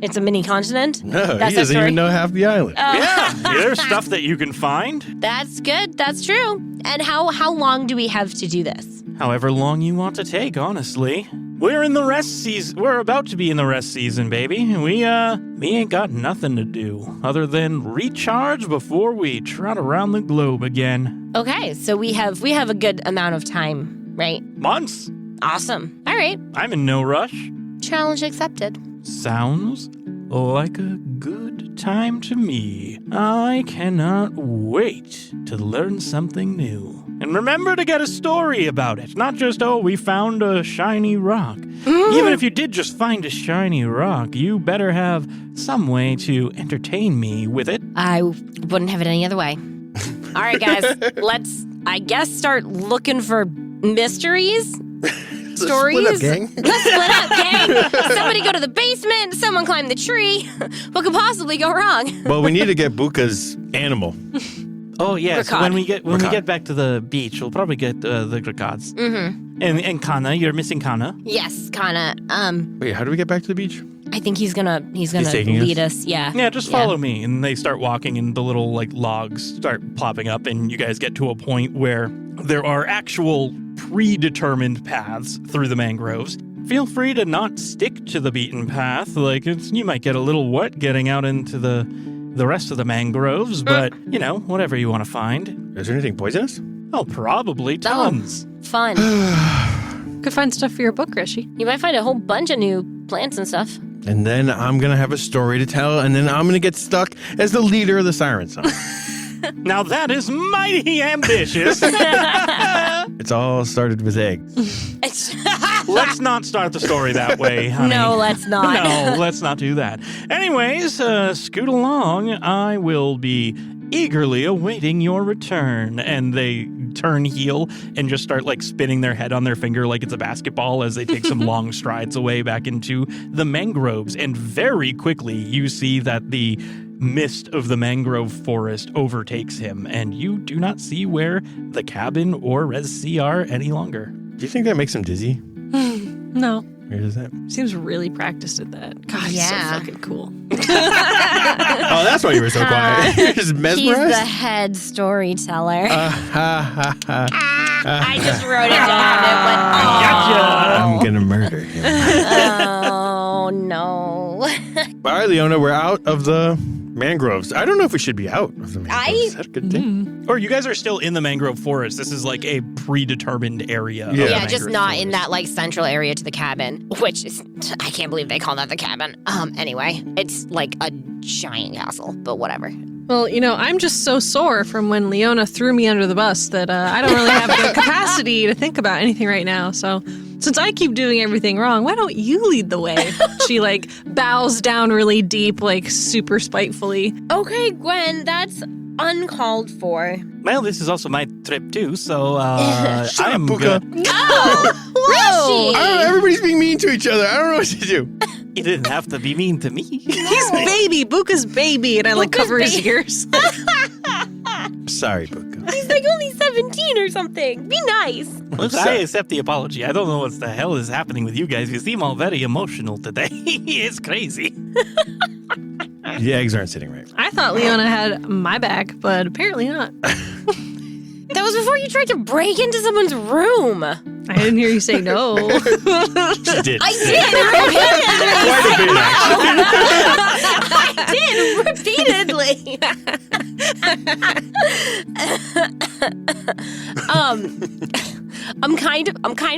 it's a mini continent? No, That's he our doesn't story? even know half the island. Yeah, there's stuff that you can find. That's good. That's true. And how long do we have to do this? However long you want to take, honestly. We're in the rest season. We're about to be in the rest season, baby. We ain't got nothing to do other than recharge before we trot around the globe again. Okay, so we have a good amount of time, right? Months. Awesome. All right. I'm in no rush. Challenge accepted. Sounds like a good time to me. I cannot wait to learn something new. And remember to get a story about it. Not just, we found a shiny rock. Even if you did just find a shiny rock, you better have some way to entertain me with it. I wouldn't have it any other way. All right, guys. Let's, I guess, start looking for mysteries. Stories. Split up, gang. Let's split up, gang. Somebody go to the basement. Someone climb the tree. What could possibly go wrong? Well, we need to get Buka's animal. Oh yeah, so Ricard. when we Ricard. get back to the beach, we'll probably get the Ricards. Mm-hmm. And Kana, you're missing Kana. Yes, kinda. Wait, how do we get back to the beach? I think he's gonna taking lead us. Yeah. Yeah, just follow me. And they start walking, and the little logs start plopping up, and you guys get to a point where there are actual predetermined paths through the mangroves. Feel free to not stick to the beaten path. You might get a little wet getting out into the rest of the mangroves, but whatever you want to find. Is there anything poisonous? Oh, probably tons. Fun. Could find stuff for your book, Rishi. You might find a whole bunch of new plants and stuff. And then I'm going to have a story to tell, and then I'm going to get stuck as the leader of the Siren Song. Now that is mighty ambitious. It's all started with eggs. Let's not start the story that way, honey. No, let's not. No, let's not do that. Anyways, scoot along. I will be eagerly awaiting your return. And they turn heel and just start spinning their head on their finger like it's a basketball as they take some long strides away back into the mangroves. And very quickly you see that the mist of the mangrove forest overtakes him, and you do not see where the cabin or Res C are any longer. Do you think that makes him dizzy? No. Where is that? Seems really practiced at that. God, he's Yeah. so fucking cool. Oh, that's why you were so quiet. You're just He's mesmerized? the head storyteller. I just wrote it Gotcha. down. I'm going to murder him. Oh, no. All right, Leona, we're out of the mangroves. I don't know if we should be out of the mangroves. Is that a good thing? Or you guys are still in the mangrove forest. This is a predetermined area. Yeah. of the Yeah, just mangrove not forest. in that central area to the cabin, which is, I can't believe they call that the cabin. Anyway, it's a giant castle, but whatever. Well, I'm just so sore from when Leona threw me under the bus that I don't really have the capacity to think about anything right now. So since I keep doing everything wrong, why don't you lead the way? She bows down really deep, super spitefully. Okay, Gwen, that's uncalled for. Well, this is also my trip too, so Shut I'm up, Puka. good. Really? Everybody's being mean to each other. I don't know what to do. You didn't have to be mean to me. He's baby, Buka's baby, and I like Buka's cover his baby. ears. Sorry, Puka. He's like only 17 or something. Be nice. Look, I accept the apology. I don't know what the hell is happening with you guys. You seem all very emotional today. It's crazy. The eggs aren't sitting right. I thought Leona had my back, but apparently not. That was before you tried to break into someone's room. I didn't hear you say no. She did. I did repeatedly. I did repeatedly. I'm kind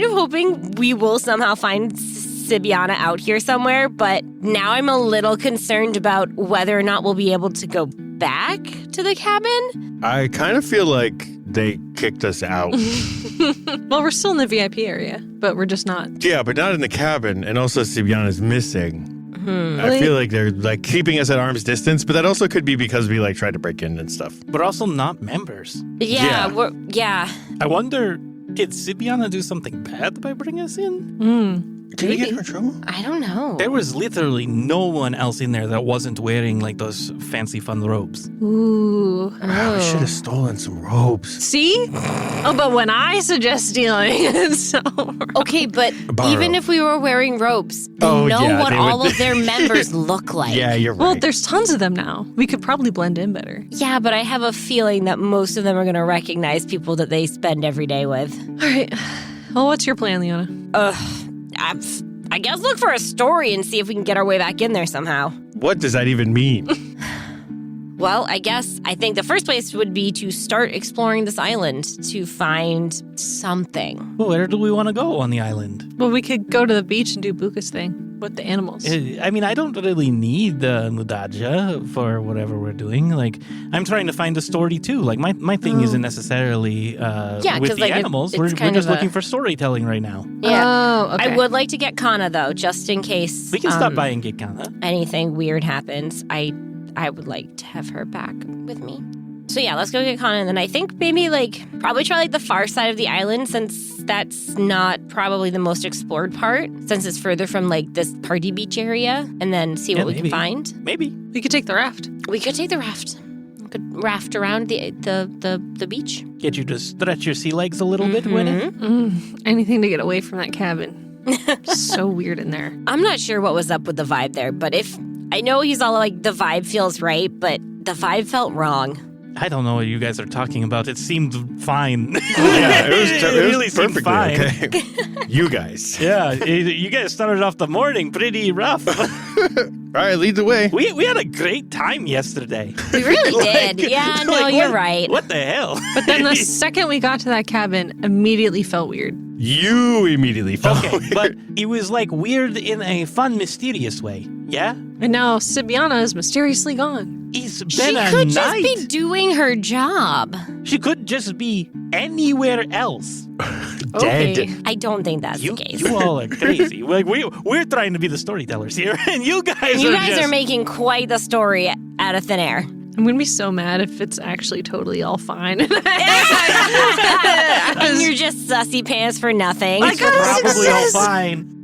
of hoping we will somehow find Sybianna out here somewhere, but now I'm a little concerned about whether or not we'll be able to go back to the cabin. I kind of feel like they kicked us out. Well, we're still in the VIP area, but we're just not. Yeah, but not in the cabin. And also Sybianna's missing. I Really? feel like they're like keeping us at arm's distance, but that also could be because we like tried to break in and stuff. But also not members. Yeah. Yeah. I wonder, did Sybianna do something bad by bringing us in? Did we get her in trouble? I don't know. There was literally no one else in there that wasn't wearing like those fancy fun robes. Ooh. We should have stolen some robes. See? Oh, but when I suggest stealing, it's so wrong. Okay, but Borrow. even if we were wearing robes, they Oh, know yeah, what they all would- of their members look like. Yeah, you're right. Well, there's tons of them now. We could probably blend in better. Yeah, but I have a feeling that most of them are going to recognize people that they spend every day with. All right. Well, what's your plan, Leona? I guess look for a story and see if we can get our way back in there somehow. What does that even mean? Well, I think the first place would be to start exploring this island to find something. Well, where do we want to go on the island? Well, we could go to the beach and do Buka's thing with the animals. I mean, I don't really need the Nudaja for whatever we're doing. Like, I'm trying to find a story too. Like, my thing isn't necessarily with 'cause, the like, animals. it's We're kind just of looking a- for storytelling right now. Yeah. Oh, okay. I would like to get Kana, though, just in case We can stop by and get Kana. anything weird happens. I would like to have her back with me. So yeah, let's go get Kana, and then I think maybe probably try the far side of the island, since that's not probably the most explored part, since it's further from this party beach area, and then see what we maybe. can find. Maybe. We could take the raft. We could take the raft. We could raft around the beach. Get you to stretch your sea legs a little bit, Gwyneth. Anything to get away from that cabin. So weird in there. I'm not sure what was up with the vibe there, but I know he's all the vibe feels right, but the vibe felt wrong. I don't know what you guys are talking about. It seemed fine. Yeah, it was really seemed perfectly fine. okay. You guys. Yeah, you guys started off the morning pretty rough. All right, lead the way. We had a great time yesterday. We really did. Yeah, no, you're right. What the hell? But then the second we got to that cabin, immediately felt weird. You immediately felt Okay, weird. but it was weird in a fun, mysterious way. Yeah? And now Sybianna is mysteriously gone. It's been She a could night. just be doing her job. She could just be anywhere else. Dead. Okay. I don't think that's the case. You all are crazy. We're trying to be the storytellers here, and you guys You are guys just... are making quite the story out of thin air. I'm going to be so mad if it's actually totally all fine. And you're just sussy pants for nothing. I got a probably all success. fine.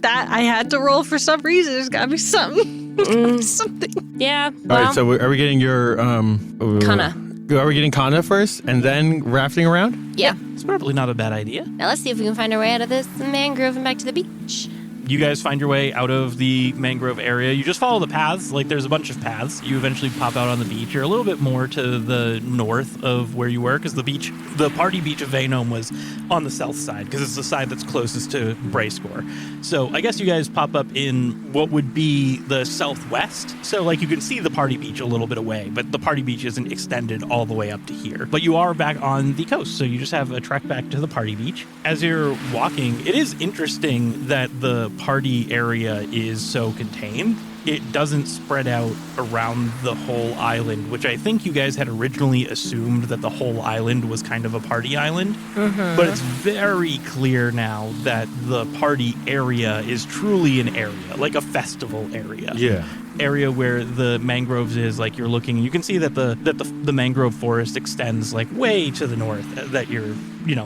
I had to roll for some reason. There's got to be something. Something. Yeah, All well, right, so are we getting your Kana. Are we getting Kana first and then rafting around? yeah. It's probably not a bad idea. Now let's see if we can find our way out of this mangrove and back to the beach. You guys find your way out of the mangrove area. You just follow the paths. There's a bunch of paths. You eventually pop out on the beach. You're a little bit more to the north of where you were, because the party beach of Vaynome was on the south side, because it's the side that's closest to Brayscore. So I guess you guys pop up in what would be the southwest. So you can see the party beach a little bit away, but the party beach isn't extended all the way up to here. But you are back on the coast, so you just have a trek back to the party beach. As you're walking, it is interesting that the party area is so contained, it doesn't spread out around the whole island, which I think you guys had originally assumed that the whole island was kind of a party island. But it's very clear now that the party area is truly an area, like a festival area. Yeah. Area where the mangroves is, like you're looking, you can see that the mangrove forest extends like way to the north that you're,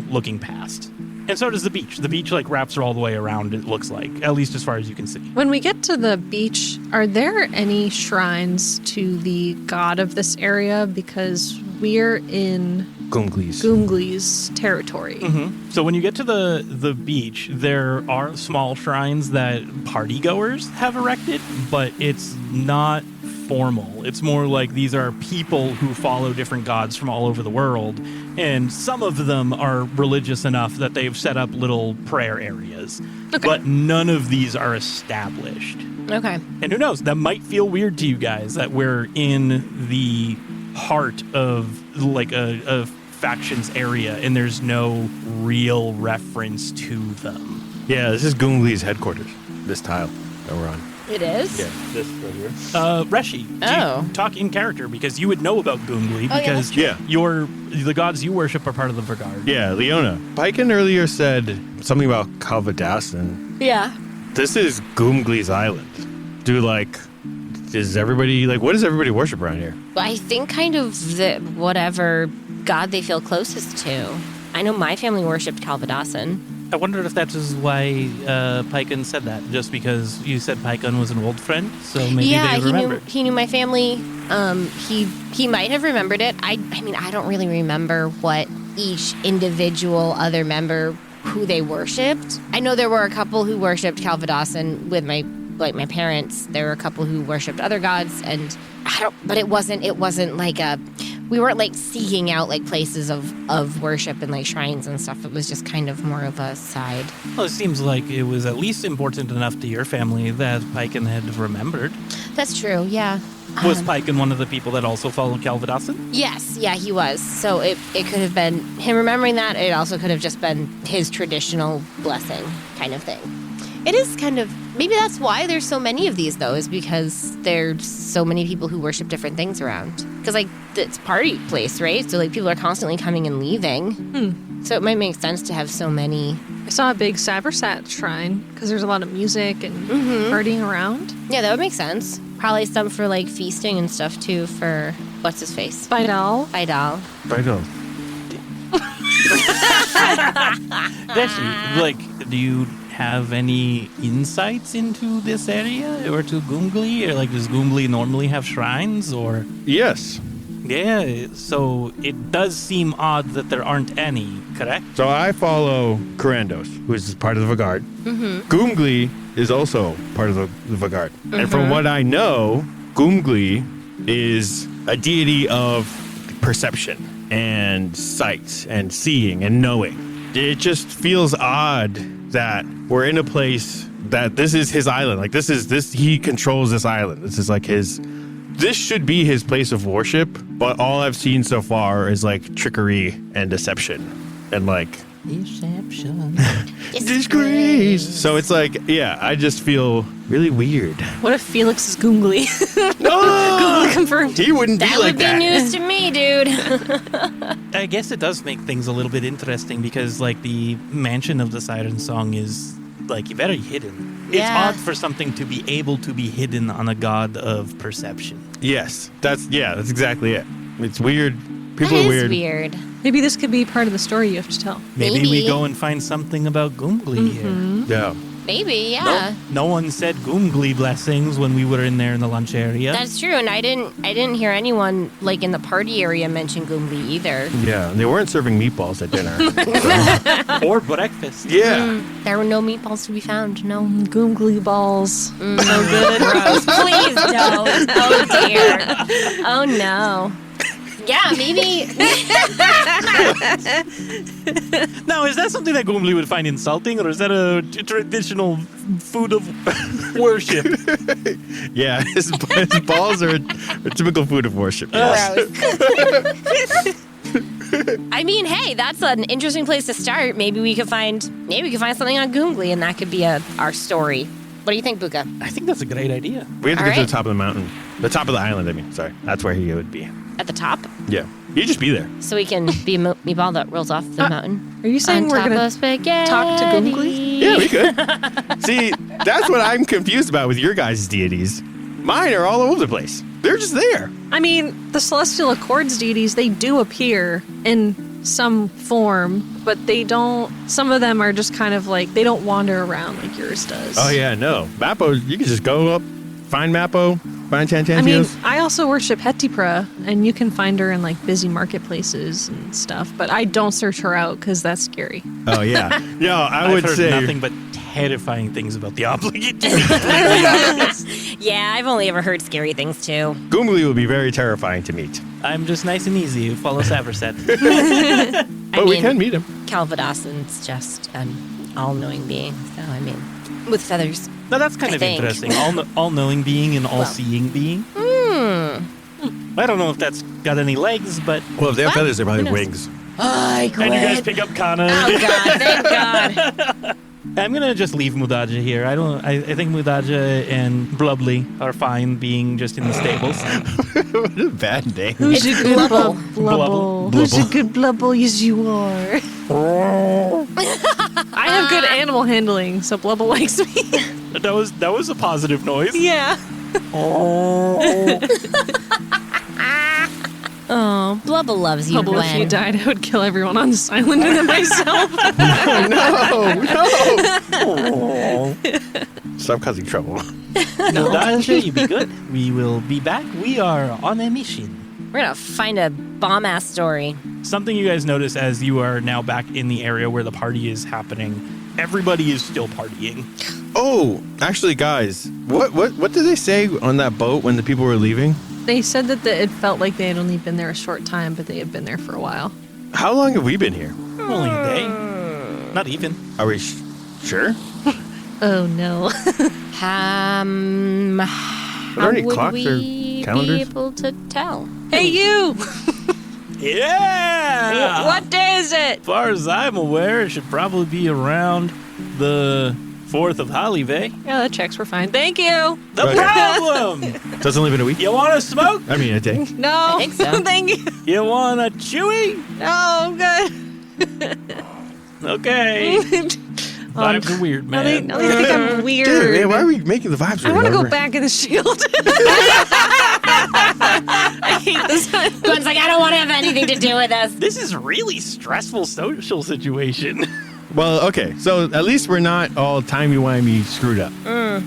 looking past. And so does the beach. The beach like wraps all the way around, it looks like, at least as far as you can see. When we get to the beach, are there any shrines to the god of this area? Because we're in Goomgli's territory. So when you get to the beach, there are small shrines that partygoers have erected, but it's not formal. It's more like these are people who follow different gods from all over the world, and some of them are religious enough that they've set up little prayer areas. Okay. But none of these are established. Okay. And who knows, that might feel weird to you guys that we're in the heart of like a factions area and there's no real reference to them. Yeah, this is Goomgli's headquarters, this tile that we're on. It is? Yeah, this right here. Reshi, do you talk in character because you would know about Goomgli because the gods you worship are part of the Vanguard. Yeah, Leona. Piken earlier said something about Calvadassin. Yeah. This is Goomgli's island. Is everybody, what does everybody worship around here? I think kind of whatever god they feel closest to. I know my family worshipped Calvadassin. I wondered if that is why Piken said that, just because you said Piken was an old friend, so maybe they remembered. He knew my family. He might have remembered it. I mean, I don't really remember what each individual other member who they worshipped. I know there were a couple who worshipped Calvadassin with my parents. There were a couple who worshipped other gods, and but it wasn't like we weren't like seeking out like places of worship and like shrines and stuff. It was just kind of more of a side. Well, it seems like it was at least important enough to your family that Piken had remembered. That's true, yeah. Was Piken one of the people that also followed Calvadassin? Yes, yeah, he was. So it could have been him remembering that. It also could have just been his traditional blessing kind of thing. It is kind of, maybe that's why there's so many of these, though, is because there's so many people who worship different things around. Because, it's a party place, right? So, people are constantly coming and leaving. So it might make sense to have so many. I saw a big Saversat shrine, because there's a lot of music and partying around. Yeah, that would make sense. Probably some for, feasting and stuff, too, for, what's his face? Vidal. Reshi, do you have any insights into this area or to Goomgli? Or does Goomgli normally have shrines or? Yes. Yeah, so it does seem odd that there aren't any, correct? So I follow Karandos, who is part of the Vanguard. Goomgli is also part of the Vanguard. And from what I know, Goomgli is a deity of perception and sight and seeing and knowing. It just feels odd that we're in a place that this is his island. He controls this island. This is this should be his place of worship, but all I've seen so far is trickery and deception and Deception. disgrace. So it's I just feel really weird. What if Felix is Goomgli? Goomgli confirmed. He wouldn't be That like would be that. news to me, dude. I guess it does make things a little bit interesting because the mansion of the Siren Song is very hidden. Yeah. It's odd for something to be able to be hidden on a god of perception. Yes, that's exactly it. It's weird. People That are is weird. weird. Maybe this could be part of the story you have to tell. Maybe Maybe. we go and find something about Goomgli here. Yeah. Maybe, yeah. No one said Goomgli blessings when we were in there in the lunch area. That's true, and I didn't hear anyone in the party area mention Goomgli either. Yeah, they weren't serving meatballs at dinner. Or breakfast. Yeah. There were no meatballs to be found. No. Goomgli balls. So good. Gross. Please don't. Oh dear. Oh no. Yeah, maybe. Now, is that something that Goomgli would find insulting, or is that a traditional food of worship? Yeah, his balls are a typical food of worship. Yes. Gross. I mean, hey, that's an interesting place to start. Maybe we could find something on Goongly, and that could be our story. What do you think, Buka? I think that's a great idea. We have to All get to right. the top of the mountain. The top of the island, I mean. Sorry. That's where he would be. At the top, Yeah. You'd just be there. so we can be a meatball that rolls off the mountain. Are you saying On we're top going of to spaghetti. talk to Goongly? Yeah, we could. See, that's what I'm confused about with your guys' deities. Mine are all over the place. They're just there. I mean, the Celestial Accords deities, they do appear in some form, but they don't, some of them are just kind of like, they don't wander around like yours does. Oh, yeah, no. Mappo, you can just go up, find Mappo, find Tantantios. I mean, I also worship Hetipra, and you can find her in like busy marketplaces and stuff, but I don't search her out because that's scary. Oh, yeah. No, I I've would heard say. nothing but terrifying things about the obligate. Yeah, I've only ever heard scary things too. Goomly will be very terrifying to meet. I'm just nice and easy. Follow Saverset. But we can meet him. Calvadoson's just an all-knowing being. So I mean, with feathers. Now that's kind I of think. interesting. All-knowing being and all-seeing being. I don't know if that's got any legs, but Well, if they have feathers, they probably have Who knows? wings. Oh, and you guys pick up Kana. Oh God! Thank God. I'm gonna just leave Mudaja here. I think Mudaja and Blubbly are fine being just in the stables. What a bad name. Who's It's a good Blubble. blubble? Who's a good blubble? Yes, you are. I have good animal handling, so Blubble likes me. That was a positive noise. Yeah. Oh, Blubble loves you, Blubble, if you Gwen. died, I would kill everyone on this island and then myself. No. Stop causing trouble. Mudaja, you be good. We will be back. We are on a mission. We're gonna find a bomb-ass story. Something you guys notice as you are now back in the area where the party is happening. Everybody is still partying. Oh, actually, guys, what did they say on that boat when the people were leaving? They said that it felt like they had only been there a short time, but they had been there for a while. How long have we been here? Only a day. Not even. Are we sure? Oh no. Are there How any would clocks or we calendars? be able to tell? Hey, you! Yeah! What day is it? As far as I'm aware, it should probably be around the 4th of Hollyvay. Yeah, that checks. We're fine. Thank you. The Okay. problem! So it's only been a week? You want to smoke? I mean, a day. No. I think so. Thank you. You want a chewy? No, I'm good. Okay. Vibes are weird, Now they man. think I'm weird. Dude, man, why are we making the vibes? I want to go remember? back in the shield. I hate this. Gwen's like, I don't want to have anything to do with this. This is really stressful social situation. Well, okay, so at least we're not all timey-wimey screwed up.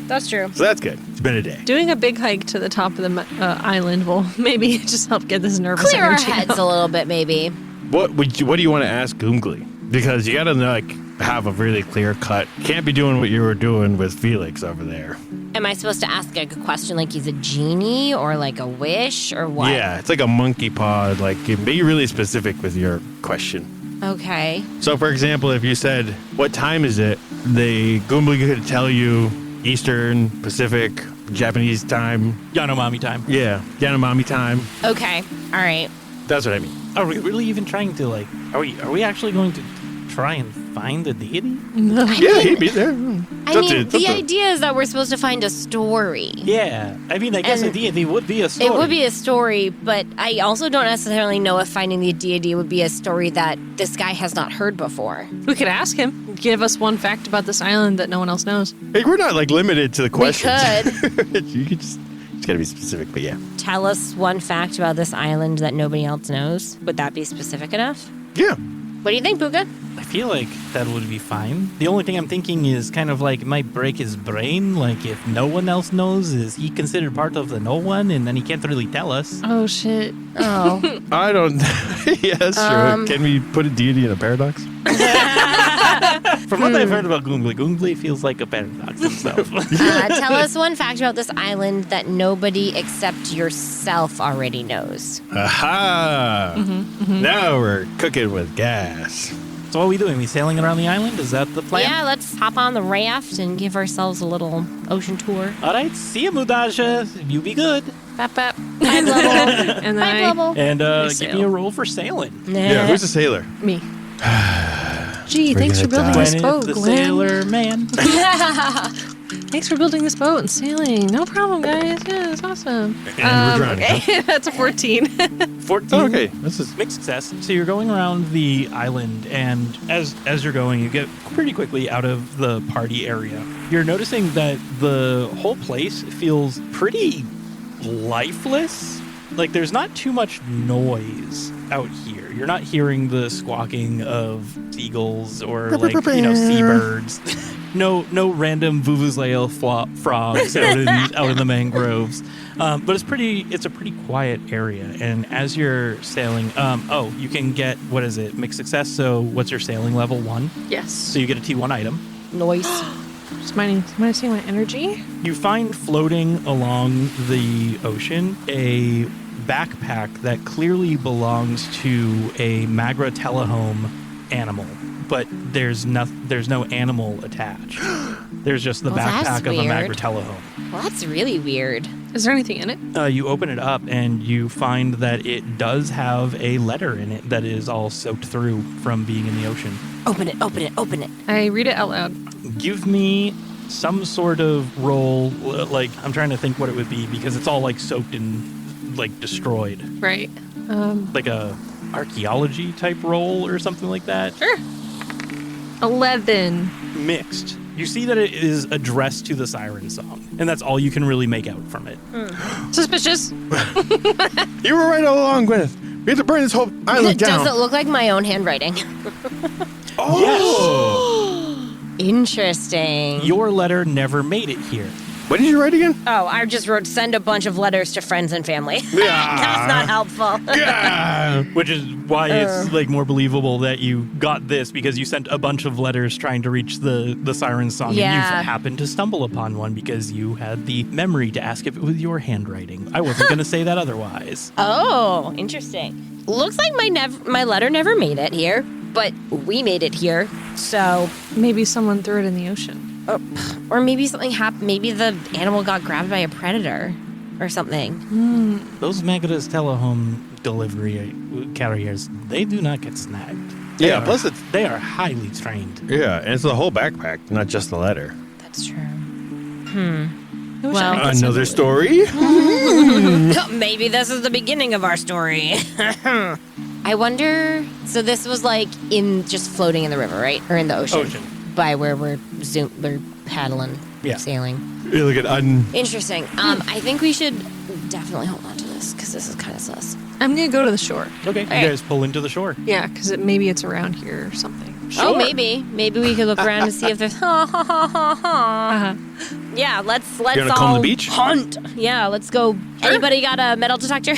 That's true. So that's good. It's been a day. Doing a big hike to the top of the island will maybe just help get this nervous Clear our energy heads out. a little bit, maybe. What do you want to ask Goomgly? Because you gotta have a really clear cut. Can't be doing what you were doing with Felix over there. Am I supposed to ask a question like he's a genie or like a wish or what? Yeah, it's like a monkey paw. Like, be really specific with your question. Okay. So, for example, if you said, "What time is it?" the Goomgly could tell you Eastern, Pacific, Japanese time. Yanomami time. Yeah, Yanomami time. Okay. All right. That's what I mean. Are we really even trying to are we actually going to try and find the deity? Yeah, he'd be there. I mean, the idea is that we're supposed to find a story. Yeah. I mean, I guess And a deity would be a story. It would be a story, but I also don't necessarily know if finding the deity would be a story that this guy has not heard before. We could ask him. Give us one fact about this island that no one else knows. Hey, we're not limited to the questions. could. You could just gotta be specific, but yeah. Tell us one fact about this island that nobody else knows. Would that be specific enough? Yeah. What do you think, Puka? I feel like that would be fine. The only thing I'm thinking is kind of like it might break his brain. Like if no one else knows, is he considered part of the no one, and then he can't really tell us? Oh, shit. Oh. I don't. Yeah, that's true. Can we put a deity in a paradox? From what I've heard about Goongly, Goongly feels like a paradox himself. Tell us one fact about this island that nobody except yourself already knows. Aha! Now we're cooking with gas. So what are we doing? We sailing around the island? Is that the plan? Yeah, let's hop on the raft and give ourselves a little ocean tour. All right. See you, Mudaja. You be good. Bap, bap. I And then Bye, Global. And give sail. me a roll for sailing. Yeah, who's a sailor? me. Gee, thanks for building this Gwyneth, boat, the Gwen. sailor man. Thanks for building this boat and sailing. No problem, guys. Yeah, it's awesome. And we're drowning. Okay, that's a 14. 14. Oh, okay. This is Mixed success. So you're going around the island, and as you're going, you get pretty quickly out of the party area. You're noticing that the whole place feels pretty lifeless. Like there's not too much noise out here. You're not hearing the squawking of seagulls or like seabirds. No random vuvuzela frogs out in the mangroves. But it's a pretty quiet area. And as you're sailing, you can get, what is it? Mixed success. So what's your sailing level? 1? Yes. So you get a T1 item. Noise. Somebody see my energy? You find floating along the ocean a backpack that clearly belongs to a Magra telehome animal, but there's no animal attached. There's just the backpack of a Magra telehome. Well, that's really weird. Is there anything in it? You open it up and you find that it does have a letter in it that is all soaked through from being in the ocean. Open it. I read it out loud. Give me some sort of roll, like I'm trying to think what it would be because it's all like soaked and like destroyed. Right. Like a archaeology type roll or something like that. Sure. 11. Mixed. You see that it is addressed to the Siren Song, and that's all you can really make out from it. Suspicious. You were right all along, Gwyneth. We have to burn this whole island down. Does it look like my own handwriting? Oh! Interesting. Your letter never made it here. What did you write again? Oh, I just wrote send a bunch of letters to friends and family. That's not helpful. Yeah. Which is why it's like more believable that you got this because you sent a bunch of letters trying to reach the Siren Song. Yeah. And you've happened to stumble upon one because you had the memory to ask if it was your handwriting. I wasn't going to say that otherwise. Oh, interesting. Looks like my letter never made it here, but we made it here. So, Maybe someone threw it in the ocean. or maybe something happened. Maybe the animal got grabbed by a predator or something. Those Magra's telehome delivery carriers, they do not get snagged. Yeah, plus it's... They are highly trained. Yeah, and it's the whole backpack, not just the letter. That's true. Well, Another story? Maybe this is the beginning of our story. I wonder. So this was like just floating in the river, right, or in the ocean? By where we're paddling, sailing. You look at Interesting. I think we should definitely hold on to this because this is kind of sus. I'm going to go to the shore. Okay, you guys pull into the shore. Yeah, because maybe it's around here or something. Oh, maybe we could look around and see if there's. Yeah, let's You wanna all comb the beach? hunt. Yeah, let's go. Anybody got a metal detector?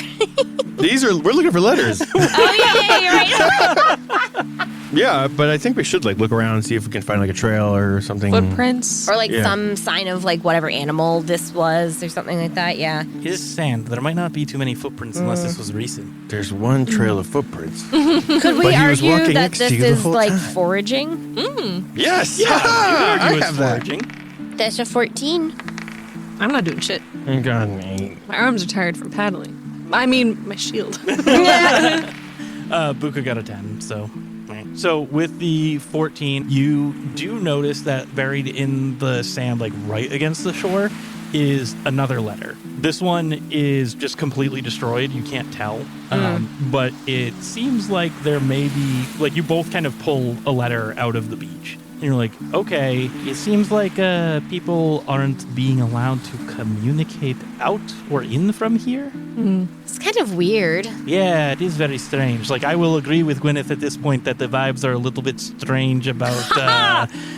we're looking for letters. Oh yeah, you're right. Yeah, but I think we should like look around and see if we can find like a trail or something. Footprints. Or like some sign of like whatever animal this was or something like that. Yeah. It is sand. There might not be too many footprints unless this was recent. There's one trail of footprints. Could we But he was argue walking that next this to you the is whole like time. foraging? Yes. Yeah, you could I argue it's have that. foraging. That's a 14. I'm not doing shit. God, mate. My arms are tired from paddling. I mean, my shield. Buka got a 10, so... right. So with the 14, you do notice that buried in the sand, like right against the shore, is another letter. This one is just completely destroyed. You can't tell. But it seems like there may be... Like, you both kind of pull a letter out of the beach. And you're like, okay, it seems like people aren't being allowed to communicate out or in from here. It's kind of weird. Yeah, it is very strange. Like, I will agree with Gwyneth at this point that the vibes are a little bit strange about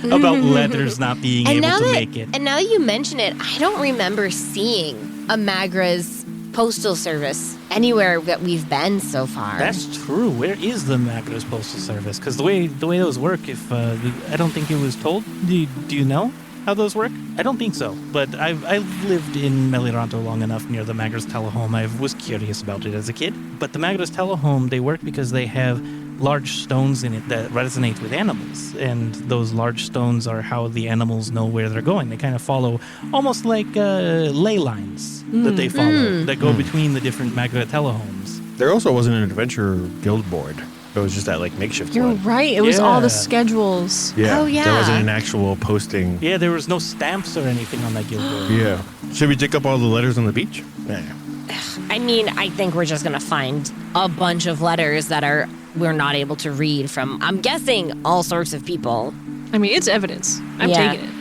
letters not being able to make it. And now that you mention it, I don't remember seeing a Magra's postal service anywhere that we've been so far. That's true. Where is the Magra's postal service? Because the way those work, if I don't think it was told. Do you know how those work? I don't think so. But I've lived in Meliranto long enough near the Magra's telehome. I was curious about it as a kid. But the Magra's telehome, they work because they have large stones in it that resonate with animals. And those large stones are how the animals know where they're going. They kind of follow almost like ley lines that they follow that go between the different Magratella homes. There also wasn't an adventure guild board. It was just that like makeshift You're one. right. It was all the schedules. Yeah. Oh, yeah. There wasn't an actual posting. Yeah, there was no stamps or anything on that guild board. Yeah. Should we dig up all the letters on the beach? Yeah. I mean, I think we're just gonna find a bunch of letters that we're not able to read from, I'm guessing, all sorts of people. I mean, it's evidence. I'm Yeah. taking it.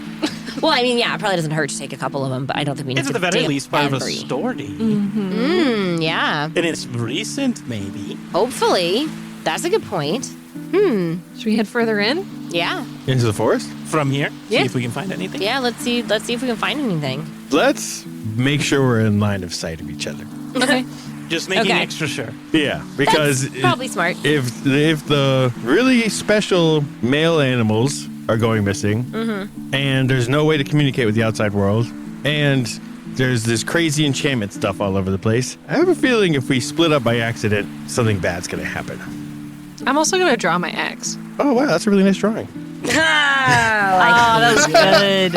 Well, I mean, yeah, it probably doesn't hurt to take a couple of them, but I don't think we need It's to at the very dig least part every. of a story. Yeah, And it's recent, maybe. hopefully. That's a good point. Should we head further in? Yeah, Into the forest? From here, Yeah. see if we can find anything. yeah. Let's see if we can find anything. Let's make sure we're in line of sight of each other. Okay. Just making Okay. extra sure. Yeah, because That's probably smart. if the really special male animals are going missing, and there's no way to communicate with the outside world, and there's this crazy enchantment stuff all over the place, I have a feeling if we split up by accident, something bad's gonna happen. I'm also going to draw my axe. Oh wow, that's a really nice drawing. That was good.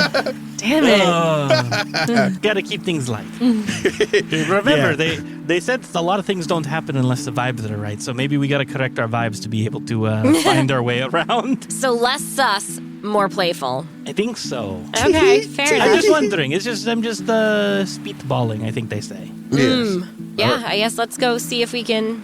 Damn it. Gotta keep things light. Remember, they said a lot of things don't happen unless the vibes are right. So maybe we gotta correct our vibes to be able to find our way around. So less sus, more playful. I think so. Okay, fair I'm enough. just wondering. I'm just speedballing, I think they say. Yes. Yeah, I guess let's go see what we can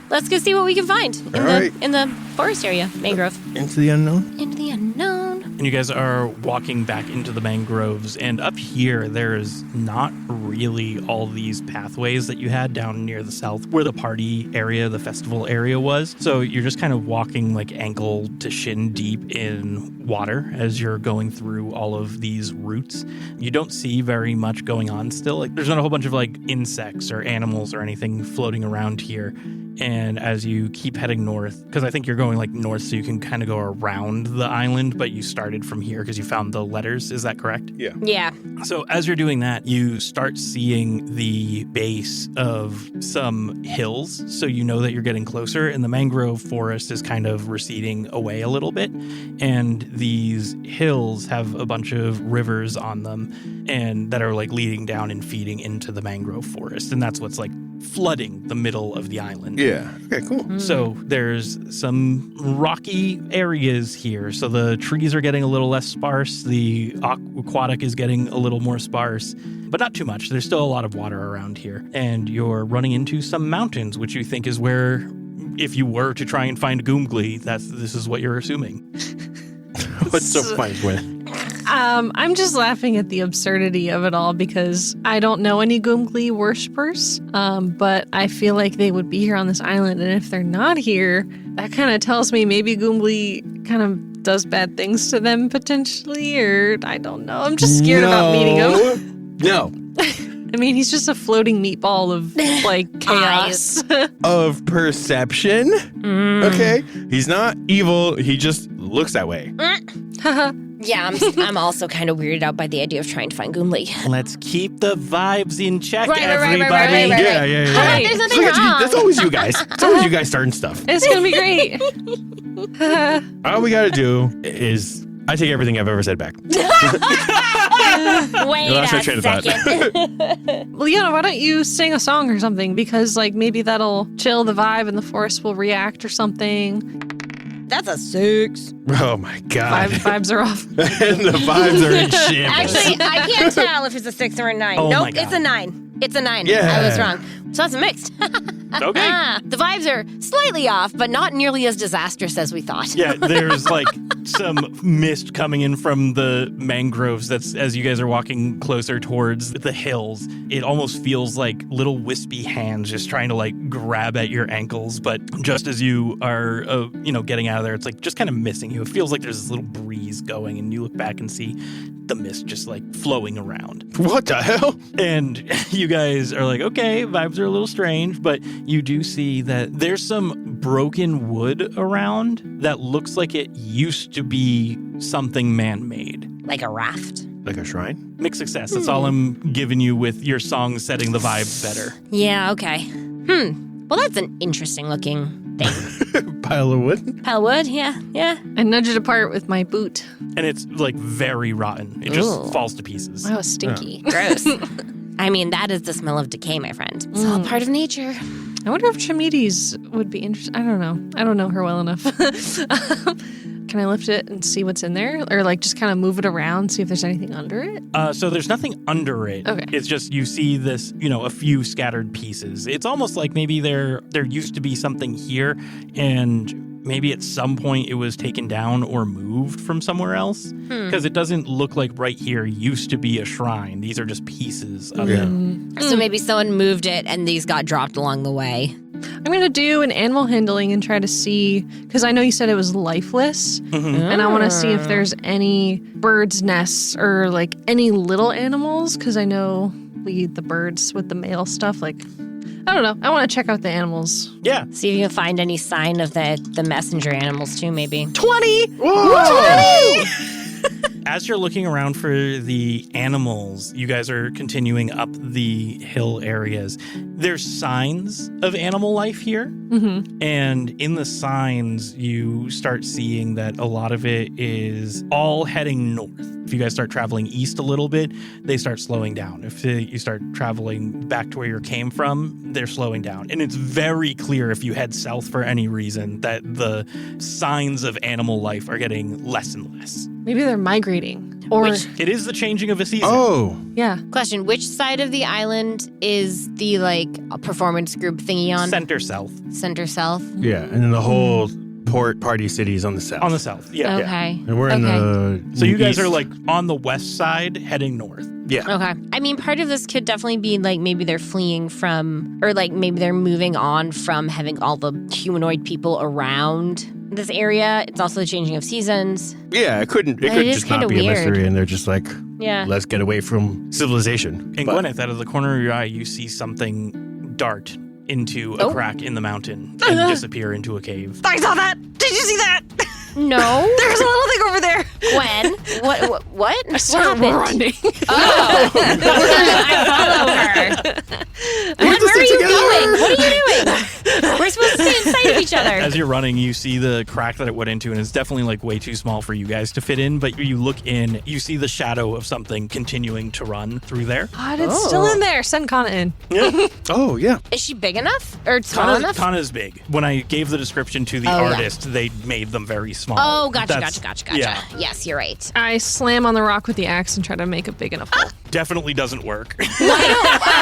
find in right. in the forest area, mangrove. Into the unknown. Into the unknown. And you guys are walking back into the mangroves, and up here there is not really all these pathways that you had down near the south where the party area, the festival area was. So you're just kind of walking like ankle to shin deep in water as you're going through all of these routes. You don't see very much going on still. Like there's not a whole bunch of like insects or animals or anything floating around here. And as you keep heading north, because I think you're going like north so you can kind of go around the island, but you started from here because you found the letters. Is that correct? Yeah. Yeah. So as you're doing that, you start seeing the base of some hills. So you know that you're getting closer, and the mangrove forest is kind of receding away a little bit. And these hills have a bunch of rivers on them and that are like leading down and feeding into the mangrove forest. And that's what's like flooding the middle of the island. Yeah. Okay, cool. So there's some rocky areas here. So the trees are getting a little less sparse. The aquatic is getting a little more sparse, but not too much. There's still a lot of water around here. And you're running into some mountains, which you think is where, if you were to try and find Goomglee, this is what you're assuming. What's so funny, Gwyneth? I'm just laughing at the absurdity of it all because I don't know any Goomglee worshippers, but I feel like they would be here on this island. And if they're not here, that kind of tells me maybe Goomglee kind of does bad things to them potentially, or I don't know. I'm just scared about meeting him. No. I mean, he's just a floating meatball of like chaos. Of perception. Okay. He's not evil. He just looks that way. Yeah, I'm also kind of weirded out by the idea of trying to find Goomglee. Let's keep the vibes in check, Right. everybody. Right. Right. There's nothing wrong. That's always you guys. It's always you guys starting stuff. It's gonna be great. All we gotta do is I take everything I've ever said back. Wait Lost my a train of thought. second. Leona, why don't you sing a song or something? Because like maybe that'll chill the vibe and the forest will react or something. That's a 6. Oh my god. Vibes are off. And the vibes are in shambles. Actually, I can't tell if it's a 6 or a 9. Oh my Nope, God. it's a 9. It's a 9. Yeah. I was wrong. So that's mixed. Okay. The vibes are slightly off, but not nearly as disastrous as we thought. Yeah, there's like some mist coming in from the mangroves that's as you guys are walking closer towards the hills. It almost feels like little wispy hands just trying to like grab at your ankles, but just as you are getting out of there, it's like just kind of missing you. It feels like there's this little breeze going, and you look back and see the mist just like flowing around. What the hell? And you guys are like, okay, vibes are a little strange, but you do see that there's some broken wood around that looks like it used to be something man-made. Like a raft. Like a shrine? Mixed success. That's all I'm giving you with your song setting the vibes better. Yeah, okay. Well, that's an interesting looking thing. Pile of wood. Pile of wood, yeah. I nudge it apart with my boot. And it's like very rotten. It just falls to pieces. Wow, stinky. Gross. I mean, that is the smell of decay, my friend. It's all part of nature. I wonder if Chamides would be interested. I don't know. I don't know her well enough. Can I lift it and see what's in there? Or like just kind of move it around, see if there's anything under it? So there's nothing under it. Okay. It's just you see this, a few scattered pieces. It's almost like maybe there used to be something here, and maybe at some point it was taken down or moved from somewhere else. Because it doesn't look like right here used to be a shrine. These are just pieces of it. So maybe someone moved it and these got dropped along the way. I'm going to do an animal handling and try to see, because I know you said it was lifeless, and I want to see if there's any birds' nests or like any little animals, because I know we eat the birds with the male stuff. Like, I don't know. I want to check out the animals. Yeah. See if you can find any sign of the messenger animals too, maybe. 20! Whoa! 20! As you're looking around for the animals, you guys are continuing up the hill areas. There's signs of animal life here. And in the signs, you start seeing that a lot of it is all heading north. If you guys start traveling east a little bit, they start slowing down. If you start traveling back to where you came from, they're slowing down. And it's very clear if you head south for any reason that the signs of animal life are getting less and less. Maybe they're migrating. Or, It is the changing of a season. Oh. yeah. Question, which side of the island is the performance group thingy on? Center south. Center south? Yeah, and then the whole port party city is on the south. On the south, yeah. Okay. And we're in the So you guys east. are like on the west side heading north. Yeah. Okay. I mean, part of this could definitely be like maybe they're fleeing from, or like maybe they're moving on from having all the humanoid people around this area. It's also the changing of seasons. Yeah, it could is just not kinda be a weird. mystery, and they're just like, Yeah. let's get away from civilization. And But- Gwyneth, out of the corner of your eye, you see something dart into a crack in the mountain and disappear into a cave. I saw that! Did you see that? No. There's a little thing over there. Gwen? What? What Start happened? running. Oh. I follow her. Gwen, where are you going? What are you doing? We're supposed to stay inside of each other. As you're running, you see the crack that it went into, and it's definitely like way too small for you guys to fit in, but you look in, you see the shadow of something continuing to run through there. God, it's still in there. Send Kana in. Yeah. Oh, yeah. Is she big enough? Or small enough? Kana's big. When I gave the description to the Oh, yeah. artist, they made them very small. Oh, gotcha. Yeah. Yes, you're right. I slam on the rock with the axe and try to make a big enough hole. Definitely doesn't work.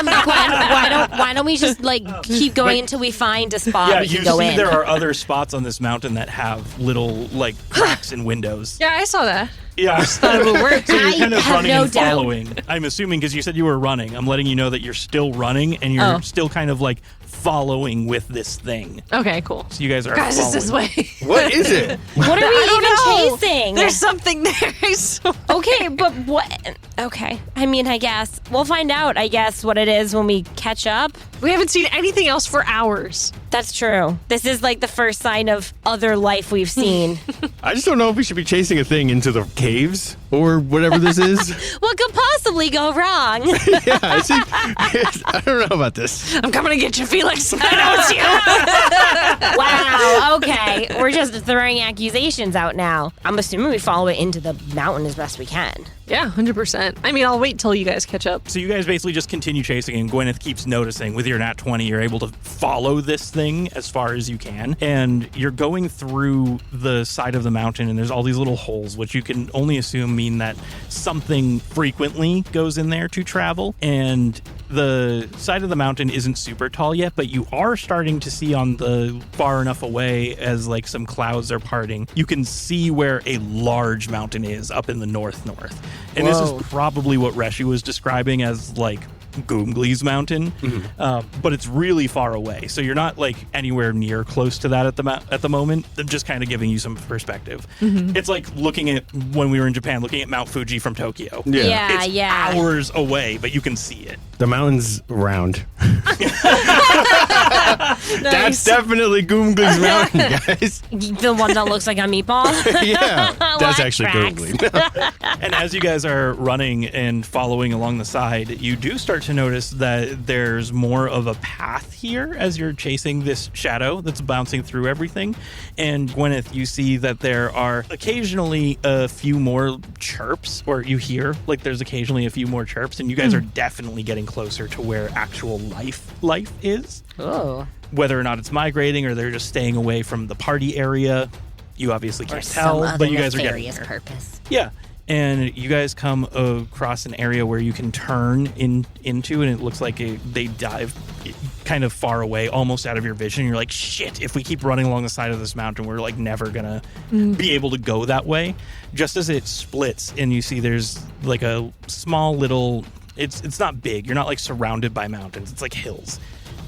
Why don't we just keep going until we find a spot Yeah, we you can go see in? there are other spots on this mountain that have little cracks in windows. Yeah, I saw that. Yeah. Thought it would work. So you're I kind of have running no and doubt. following. I'm assuming because you said you were running. I'm letting you know that you're still running and you're still kind of following with this thing. Okay, cool. So you guys are Guys, following. it's this way. What is it? What are we I don't even know. chasing? There's something there. I swear. Okay, but what? Okay. I mean, I guess. We'll find out, I guess, what it is when we catch up. We haven't seen anything else for hours. That's true. This is the first sign of other life we've seen. I just don't know if we should be chasing a thing into the caves or whatever this is. What could possibly go wrong? Yeah, I don't know about this. I'm coming to get you, Felix. I know it's you. Wow, okay. We're just throwing accusations out now. I'm assuming we follow it into the mountain as best we can. Yeah, 100%. I mean, I'll wait till you guys catch up. So you guys basically just continue chasing, and Gwyneth keeps noticing with your nat 20, you're able to follow this thing as far as you can. And you're going through the side of the mountain, and there's all these little holes, which you can only assume mean that something frequently goes in there to travel. And the side of the mountain isn't super tall yet, but you are starting to see on the far enough away as some clouds are parting. You can see where a large mountain is up in the north. And this is probably what Reshi was describing as Goomgli's mountain, but it's really far away. So you're not anywhere near close to that at the moment. I'm just kind of giving you some perspective. It's like looking at when we were in Japan, looking at Mount Fuji from Tokyo. Yeah. It's hours away, but you can see it. The mountain's round. That's definitely Goomglee's mountain, guys. The one that looks like a meatball? Yeah, that's What actually tracks? Goomglee. And as you guys are running and following along the side, you do start to notice that there's more of a path here as you're chasing this shadow that's bouncing through everything. And Gwyneth, you see that there are occasionally a few more chirps, or you hear like there's occasionally a few more chirps, and you guys are definitely getting closer to where actual life is. Oh. Whether or not it's migrating or they're just staying away from the party area, you obviously For can't some tell, other but you guys are getting nefarious there. purpose. Yeah. And you guys come across an area where you can turn into, and it looks like they dive kind of far away, almost out of your vision. You're like, shit, if we keep running along the side of this mountain, we're like never gonna be able to go that way. Just as it splits and you see there's like a small little, it's not big. You're not like surrounded by mountains. It's like hills.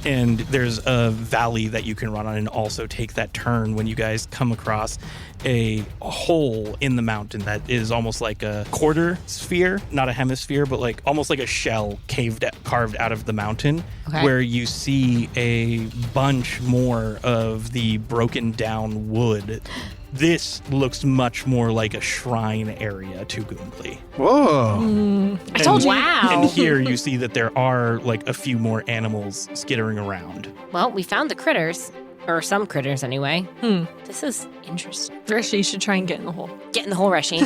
And there's a valley that you can run on and also take that turn when you guys come across a hole in the mountain that is almost like a quarter sphere, not a hemisphere, but like almost like a shell carved out of the mountain, where you see a bunch more of the broken down wood. This looks much more like a shrine area to Goomglee. Whoa. I told you. Wow. And here you see that there are like a few more animals skittering around. Well, we found the critters. Or some critters, anyway. This is interesting. Reshi, you should try and get in the hole. Get in the hole, Reshi.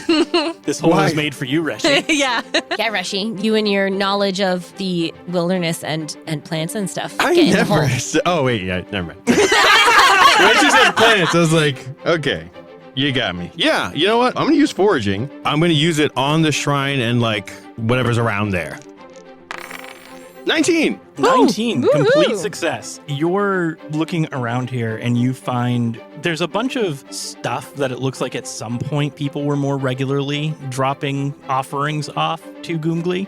This hole Why? is made for you, Reshi. Yeah. Yeah, Reshi. You and your knowledge of the wilderness and plants and stuff. I Get in the never. hole. Oh, wait, yeah, never mind. When she said plants, I was like, okay, you got me. Yeah, you know what? I'm going to use foraging. I'm going to use it on the shrine and like whatever's around there. 19. 19, Woo! complete Woohoo! success. You're looking around here and you find there's a bunch of stuff that it looks like at some point people were more regularly dropping offerings off to Goomglee.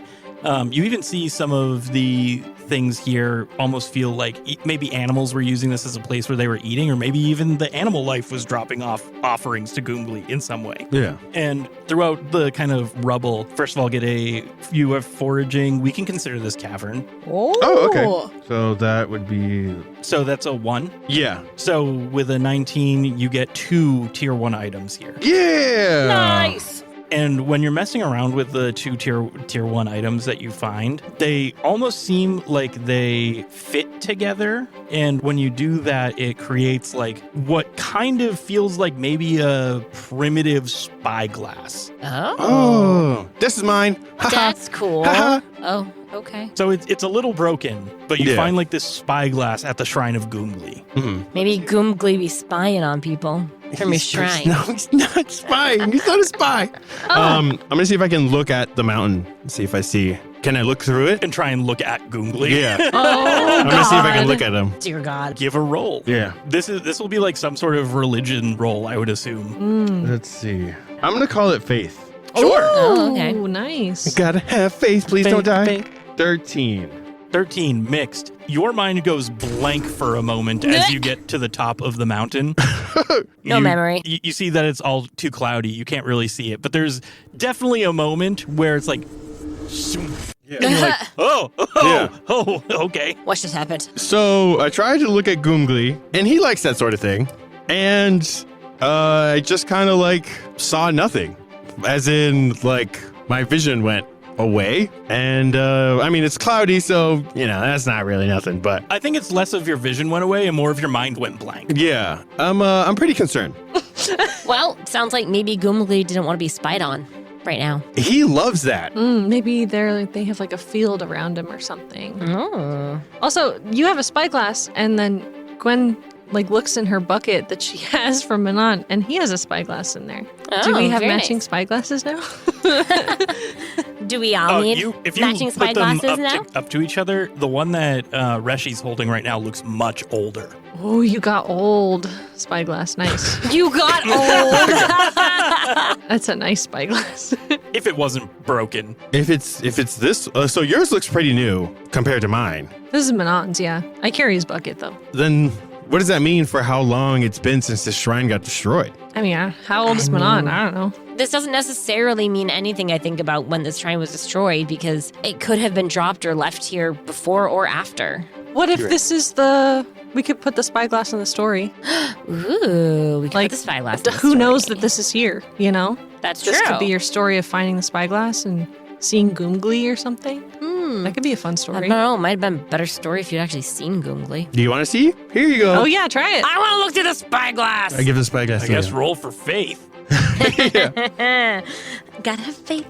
You even see some of the things here almost feel like maybe animals were using this as a place where they were eating, or maybe even the animal life was dropping off offerings to Goomglee in some way. Yeah. And throughout the kind of rubble, first of all, you have foraging. We can consider this cavern. Oh, okay. So that would be. So that's a 1. Yeah. So with a 19, you get 2 tier 1 items here. Yeah. Nice. And when you're messing around with the 2 tier 1 items that you find, they almost seem like they fit together. And when you do that, it creates like what kind of feels like maybe a primitive spyglass. Oh, this is mine. That's cool. Haha. Oh, okay. So it's a little broken, but you Yeah. find like this spyglass at the shrine of Goomglee. Maybe Goomglee be spying on people from his shrine. No, he's not spying. He's not a spy. I'm gonna see if I can look at the mountain. See if I see. Can I look through it? And try and look at Goomglee. Yeah. Oh, I'm gonna see if I can look at him. Dear God. Give a roll. Yeah. This will be like some sort of religion roll, I would assume. Let's see. I'm gonna call it faith. Sure. Oh, okay. Nice. Gotta have faith. Please Faith, don't die. faith. 13. 13 mixed. Your mind goes blank for a moment as you get to the top of the mountain. No memory. You see that it's all too cloudy. You can't really see it. But there's definitely a moment where it's like, and you're like, oh, okay. What just happened? So I tried to look at Goomglee, and he likes that sort of thing. And I just kind of like saw nothing. As in, like, my vision went away. And I mean, it's cloudy, so, you know, that's not really nothing. But I think it's less of your vision went away and more of your mind went blank. yeah, I'm pretty concerned. Well, sounds like maybe Goomglee didn't want to be spied on right now. He loves that. Maybe they have like a field around him or something. Oh. Also, you have a spyglass, and then Gwen like looks in her bucket that she has from Manon, and he has a spyglass in there. Do we have very matching nice. spyglasses now? Do we all need if you matching put them spyglasses now? up to each other, the one that Reshi's holding right now looks much older. Oh, you got old spyglass. Nice. You got old. That's a nice spyglass. If it wasn't broken. If it's this, so yours looks pretty new compared to mine. This is Manon's, yeah. I carry his bucket, though. Then what does that mean for how long it's been since the shrine got destroyed? I mean, how old is Manon? I don't know. This doesn't necessarily mean anything, I think, about when this shrine was destroyed, because it could have been dropped or left here before or after. What if this is the We could put the spyglass in the story. Ooh, we could Like, put the spyglass in the Who knows story. that this is here, you know? That's This true. could be your story of finding the spyglass and seeing Goomglee or something. That could be a fun I story. don't know. It might have been a better story if you'd actually seen Goomglee. Do you want to see? Here you go. Oh, yeah, try it. I want to look through the spyglass. I give the spyglass I to guess you. roll for faith. Gotta have faith.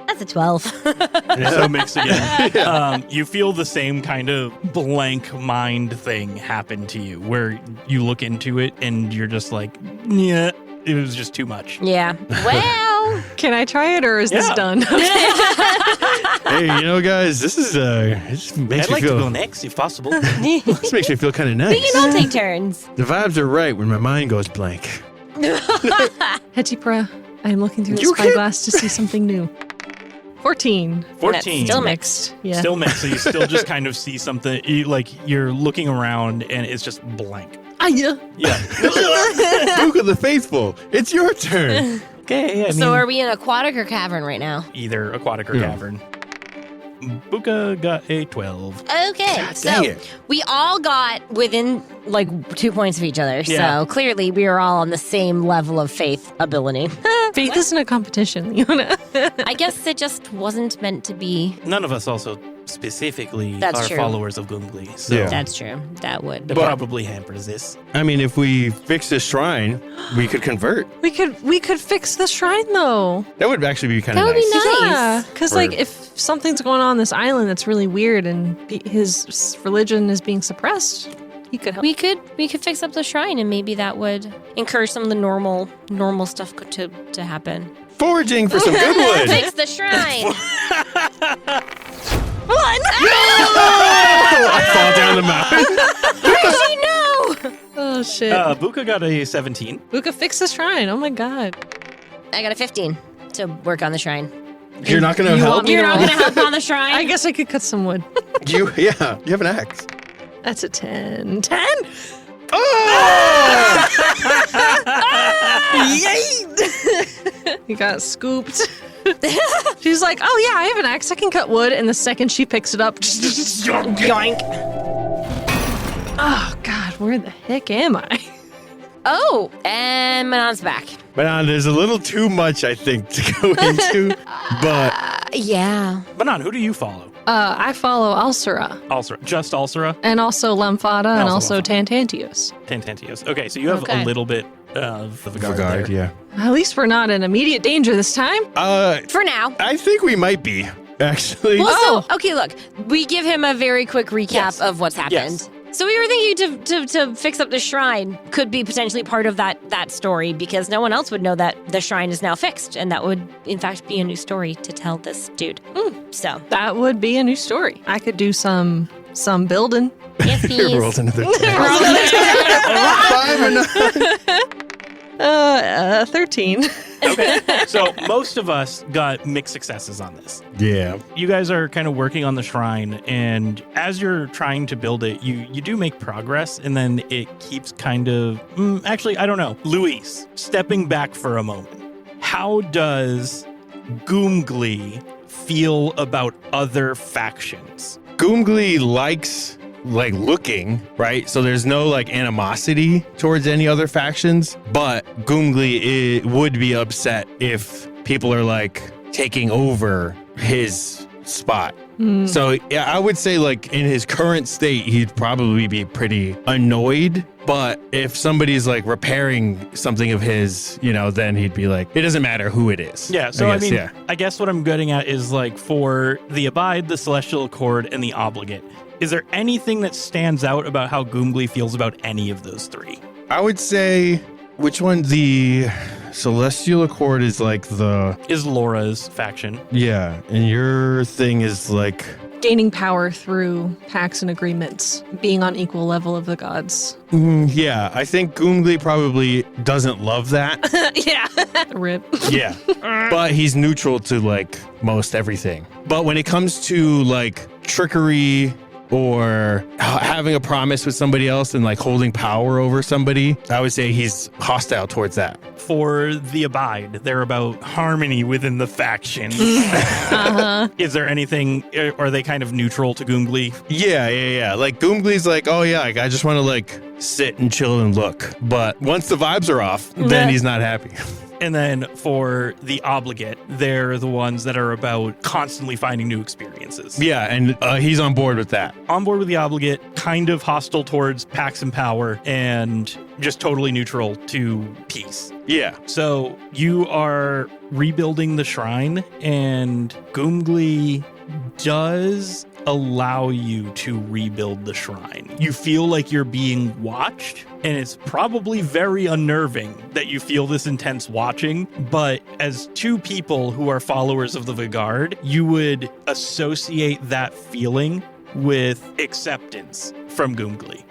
That's a 12. So mixed again. You feel the same kind of blank mind thing happen to you where you look into it and you're just like, yeah, it was just too much. Yeah. Well. Can I try it or is this Yeah. done? Hey, you know, guys, this is it makes I'd me like to feel go next if possible. this makes me feel kind of nice. We can all take turns. The vibes are right when my mind goes blank. Hetipra, I'm looking through the You can't- spyglass to see something new. 14. 14. Still mixed. Yeah. Still mixed. So you still just kind of see something, you're looking around and it's just blank. Yeah. Yeah. Book of the Faithful, it's your turn. Okay. I mean, So are we in aquatic or cavern right now? either aquatic or Yeah. cavern. Buka got a 12. Okay. God So dang it. we all got within like 2 points of each other. Yeah. So clearly we are all on the same level of faith ability. Faith isn't a competition, Leona. I guess it just wasn't meant to be. None of us also specifically That's are true. followers of Goomglee. So Yeah. That's true. That would. that probably hampers this. I mean, if we fix this shrine, we could convert. We could fix the shrine though. That would actually be kind of That would nice. be nice. Yeah, because like Or- if something's going on this island that's really weird and his religion is being suppressed, he could help. We could fix up the shrine and maybe that would encourage some of the normal stuff to happen. Foraging for some good wood. Fix the shrine. I fall down the mountain. How did she know? Oh shit! Buka got a 17. Luca, fix the shrine. Oh my god. I got a 15 to work on the shrine. You're not going to help? You're not going to help on the shrine? I guess I could cut some wood. You have an axe. That's a 10. 10? Oh! Yay! He got scooped. She's like, oh yeah, I have an axe. I can cut wood. And the second she picks it up, yoink. Oh god, where the heck am I? Oh, and Manon's back. But there's a little too much, I think, to go into. But Yeah. Banan, who do you follow? I follow Alcera Alcera. Just Alcera? and also Lamphada and Also also Tantantius. Tantantios. Okay, so you have Okay. a little bit of the guard Vagard, there. yeah. At least we're not in immediate danger this time. For now. I think we might be, actually. Well, so, okay, look. We give him a very quick recap Yes. of what's happened. Yes. So we were thinking to fix up the shrine could be potentially part of that story because no one else would know that the shrine is now fixed, and that would in fact be a new story to tell this dude. So That would be a new story. I could do some building. yes, please. Rolled another 10. 13. Okay, so most of us got mixed successes on this. Yeah. You guys are kind of working on the shrine, and as you're trying to build it, you do make progress, and then it keeps kind of... actually, I don't know. Luis, stepping back for a moment, how does Goomglee feel about other factions? Goomglee likes looking, right? So there's no animosity towards any other factions, but Goomglee would be upset if people are taking over his spot. So yeah, I would say in his current state, he'd probably be pretty annoyed. But if somebody's repairing something of his, then he'd be like, it doesn't matter who it is. Yeah, so yeah. I guess what I'm getting at is for the Abide, the Celestial Accord, and the Obligate, is there anything that stands out about how Goomglee feels about any of those three? I would say, which one? The Celestial Accord is Is Laura's faction. yeah, and your thing is Gaining power through pacts and agreements, being on equal level of the gods. yeah, I think Goomglee probably doesn't love that. Yeah. Rip. Yeah. But he's neutral to most everything. But when it comes to trickery or having a promise with somebody else and holding power over somebody, I would say he's hostile towards that. for the Abide. They're about harmony within the faction. Is there anything, are they kind of neutral to Goomglee? Yeah. Like, Goomglee's like, oh, yeah, like, I just want to, like, sit and chill and look. But once the vibes are off, then he's not happy. And then for the Obligate, they're the ones that are about constantly finding new experiences. Yeah, and he's on board with that. On board with the Obligate, kind of hostile towards Pax and Power, and just totally neutral to peace. Yeah. So you are rebuilding the shrine, and Goomglee does allow you to rebuild the shrine. You feel like you're being watched, and it's probably very unnerving that you feel this intense watching, but as two people who are followers of the Vigard, you would associate that feeling with acceptance from Goomglee.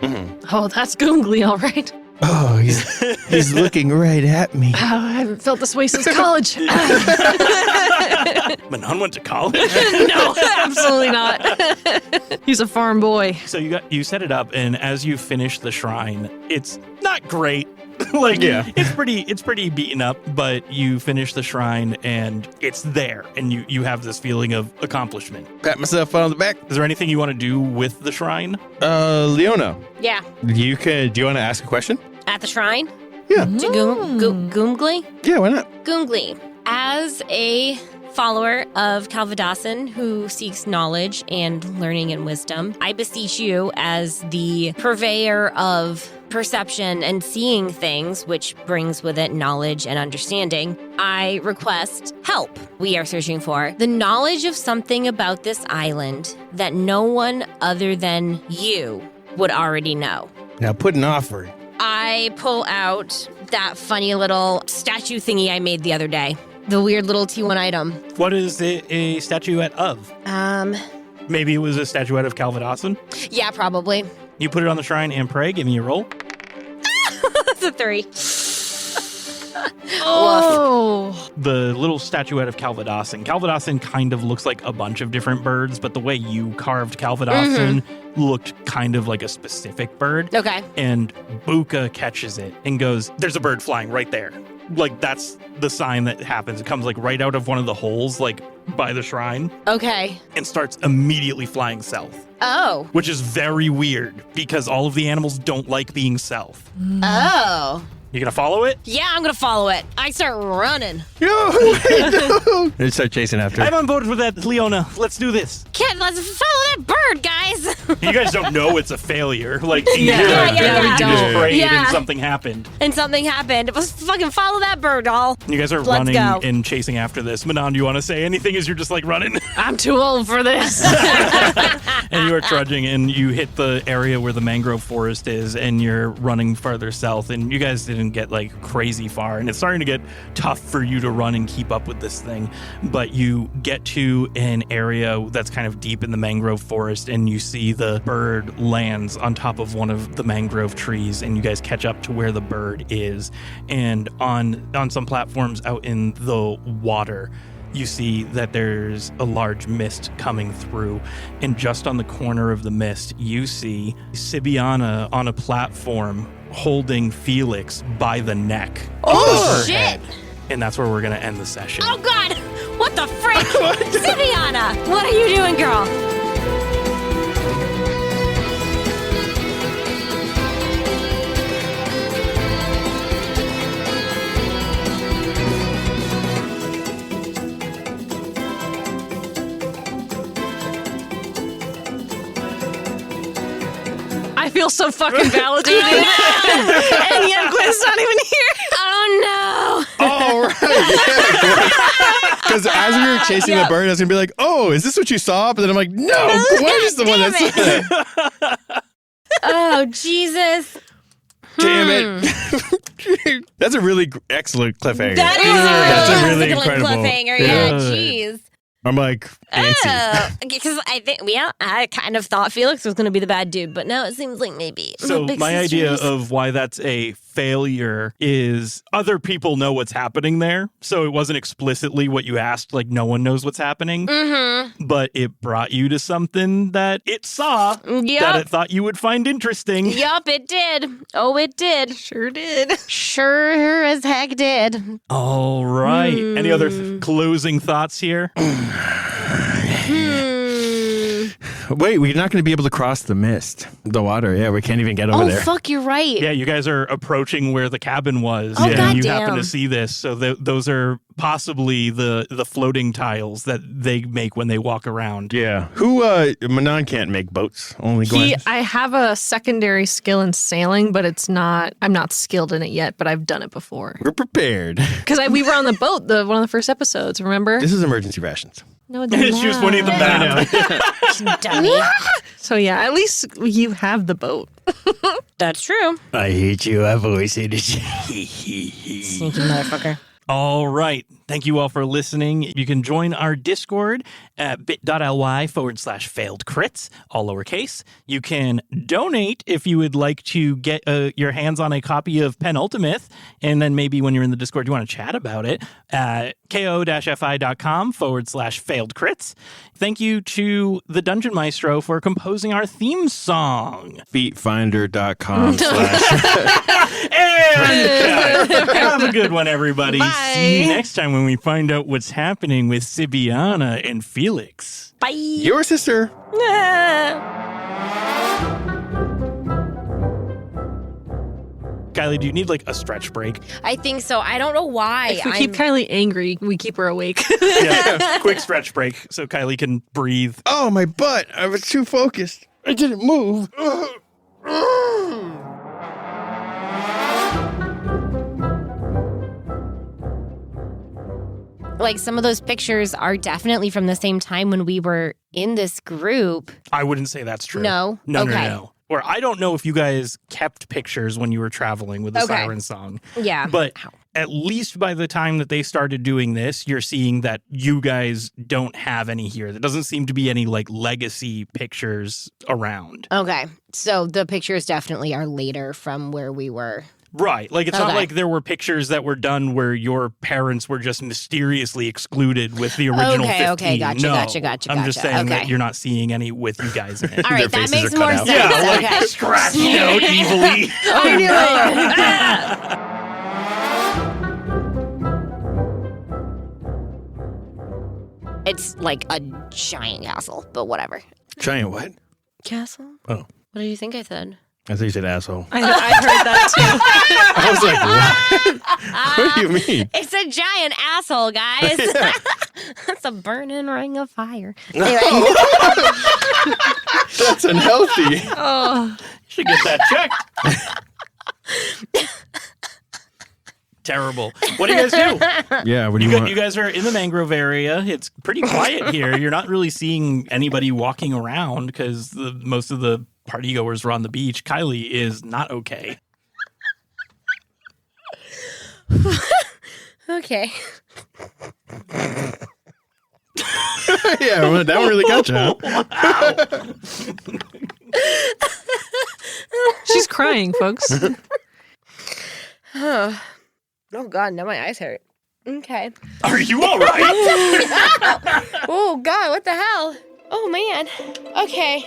Oh, that's Goomglee, all right. Oh, he's looking right at me. Oh, I haven't felt this way since college. Manon went to college? No, absolutely not. He's a farm boy. So you set it up, and as you finish the shrine, it's not great. It's pretty beaten up, but you finish the shrine and it's there, and you have this feeling of accomplishment. Pat myself on the back. Is there anything you want to do with the shrine? Leona. Yeah. Do you want to ask a question? At the shrine? Yeah. To Goomglee? Yeah, why not? Goomglee, as a follower of Calvadosson who seeks knowledge and learning and wisdom, I beseech you as the purveyor of perception and seeing things, which brings with it knowledge and understanding, I request help. We are searching for the knowledge of something about this island that no one other than you would already know. Now put an offer. I pull out that funny little statue thingy I made the other day. The weird little T1 item. What is it a statuette of? Maybe it was a statuette of Calvadosson? Yeah, probably. You put it on the shrine and pray. Give me a roll. That's a 3. Oh. The little statuette of Calvadosson. Calvadosson kind of looks like a bunch of different birds, but the way you carved Calvadosson looked kind of like a specific bird. Okay. And Buka catches it and goes, there's a bird flying right there. Like, that's the sign that happens. It comes like right out of one of the holes, like by the shrine. Okay. And starts immediately flying south. Oh. Which is very weird because all of the animals don't like being south. Oh. You gonna follow it? Yeah, I'm gonna follow it. I start running. No. They start chasing after. I'm on board with that, Leona. Let's do this. Kid, let's follow that bird, guys. You guys don't know it's a failure. Like, Yeah, you just prayed Yeah. and something happened. And something happened. Let's fucking follow that bird, doll. You guys are Let's running go. and chasing after this. Manon, do you want to say anything as you're just like running? I'm too old for this. And you are trudging and you hit the area where the mangrove forest is and you're running farther south, and you guys didn't get like crazy far, and it's starting to get tough for you to run and keep up with this thing, but you get to an area that's kind of deep in the mangrove forest and you see the bird lands on top of one of the mangrove trees, and you guys catch up to where the bird is, and on some platforms out in the water you see that there's a large mist coming through, and just on the corner of the mist, you see Sybianna on a platform holding Felix by the neck. Oh, her shit. head. And that's where we're going to end the session. Oh, God. What the frick? Sybianna, what are you doing, girl? I feel so fucking validated. And yet Gwyneth's not even here. Oh, no. Oh, right. Because as we were chasing the bird, I was going to be like, oh, is this what you saw? But then I'm like, no, Gwen is the one that saw it. Oh, Jesus. Damn it. That's a really excellent cliffhanger. That is That's a a really really incredible cliffhanger. Yeah. Yeah, jeez. I'm like, Fancy. Because I kind of thought Felix was going to be the bad dude, but now it seems like maybe. So my idea of why that's a failure is other people know what's happening there. So it wasn't explicitly what you asked, like no one knows what's happening. Mm-hmm. But it brought you to something that it saw that it thought you would find interesting. Yup, it did. Oh, it did. Sure did. Sure as heck did. All right. Any other closing thoughts here? Wait, we're not going to be able to cross the mist. The water, yeah, we can't even get over there. Oh, fuck, you're right. Yeah, you guys are approaching where the cabin was. Oh, and you happen goddamn. to see this. So those are possibly the floating tiles that they make when they walk around. Yeah. Who, Manon can't make boats, only Gwyneth. I have a secondary skill in sailing, but I'm not skilled in it yet, but I've done it before. We're prepared. Because we were on the boat, one of the first episodes, remember? This is emergency rations. No, it's not. She was pointing at the map. Dummy. So yeah, at least you have the boat. That's true. I hate you. I've always hated you. Sneaky motherfucker. All right. Thank you all for listening. You can join our Discord at bit.ly/failed crits, all lowercase. You can donate if you would like to get your hands on a copy of PenultiMyth. And then maybe when you're in the Discord, you want to chat about it at ko-fi.com/failed crits. Thank you to the Dungeon Maestro for composing our theme song. Feetfinder.com/ Have a good one, everybody. Bye. See you next time when we find out what's happening with Sybianna and Felix. Bye. Your sister. Kylie, do you need like a stretch break? I think so. I don't know why. If we keep Kylie angry, we keep her awake. Yeah, quick stretch break so Kylie can breathe. Oh, my butt. I was too focused. I didn't move. Like some of those pictures are definitely from the same time when we were in this group. I wouldn't say that's true. No? No, Okay. no. Or I don't know if you guys kept pictures when you were traveling with the Okay. Siren Song. Yeah. But at least by the time that they started doing this, you're seeing that you guys don't have any here. There doesn't seem to be any like legacy pictures around. Okay. So the pictures definitely are later from where we were. Right. Like, it's not Okay. like there were pictures that were done where your parents were just mysteriously excluded with the original 15. Okay, gotcha, No. gotcha. I'm just saying that Okay. you're not seeing any with you guys in it. All right, Their that faces makes are more cut out. sense. Yeah, like Okay. scratching out evilly. I knew it. It's like a giant castle, but whatever. Giant what? Castle? Oh. What do you think I said? I thought you said asshole. I heard that too. I was like, what? What do you mean? It's a giant asshole, guys. It's a burning ring of fire. Anyway. That's unhealthy. Oh, You should get that checked. Terrible. What do you guys do? Yeah, what do you want? You guys are in the mangrove area. It's pretty quiet here. You're not really seeing anybody walking around because most of the partygoers were on the beach. Kylie is not okay. Okay. Yeah, well, that one really got you, huh? she's crying, folks. Oh, God, now my eyes hurt. Okay. Are you all right? Oh, God, what the hell? Oh, man. Okay.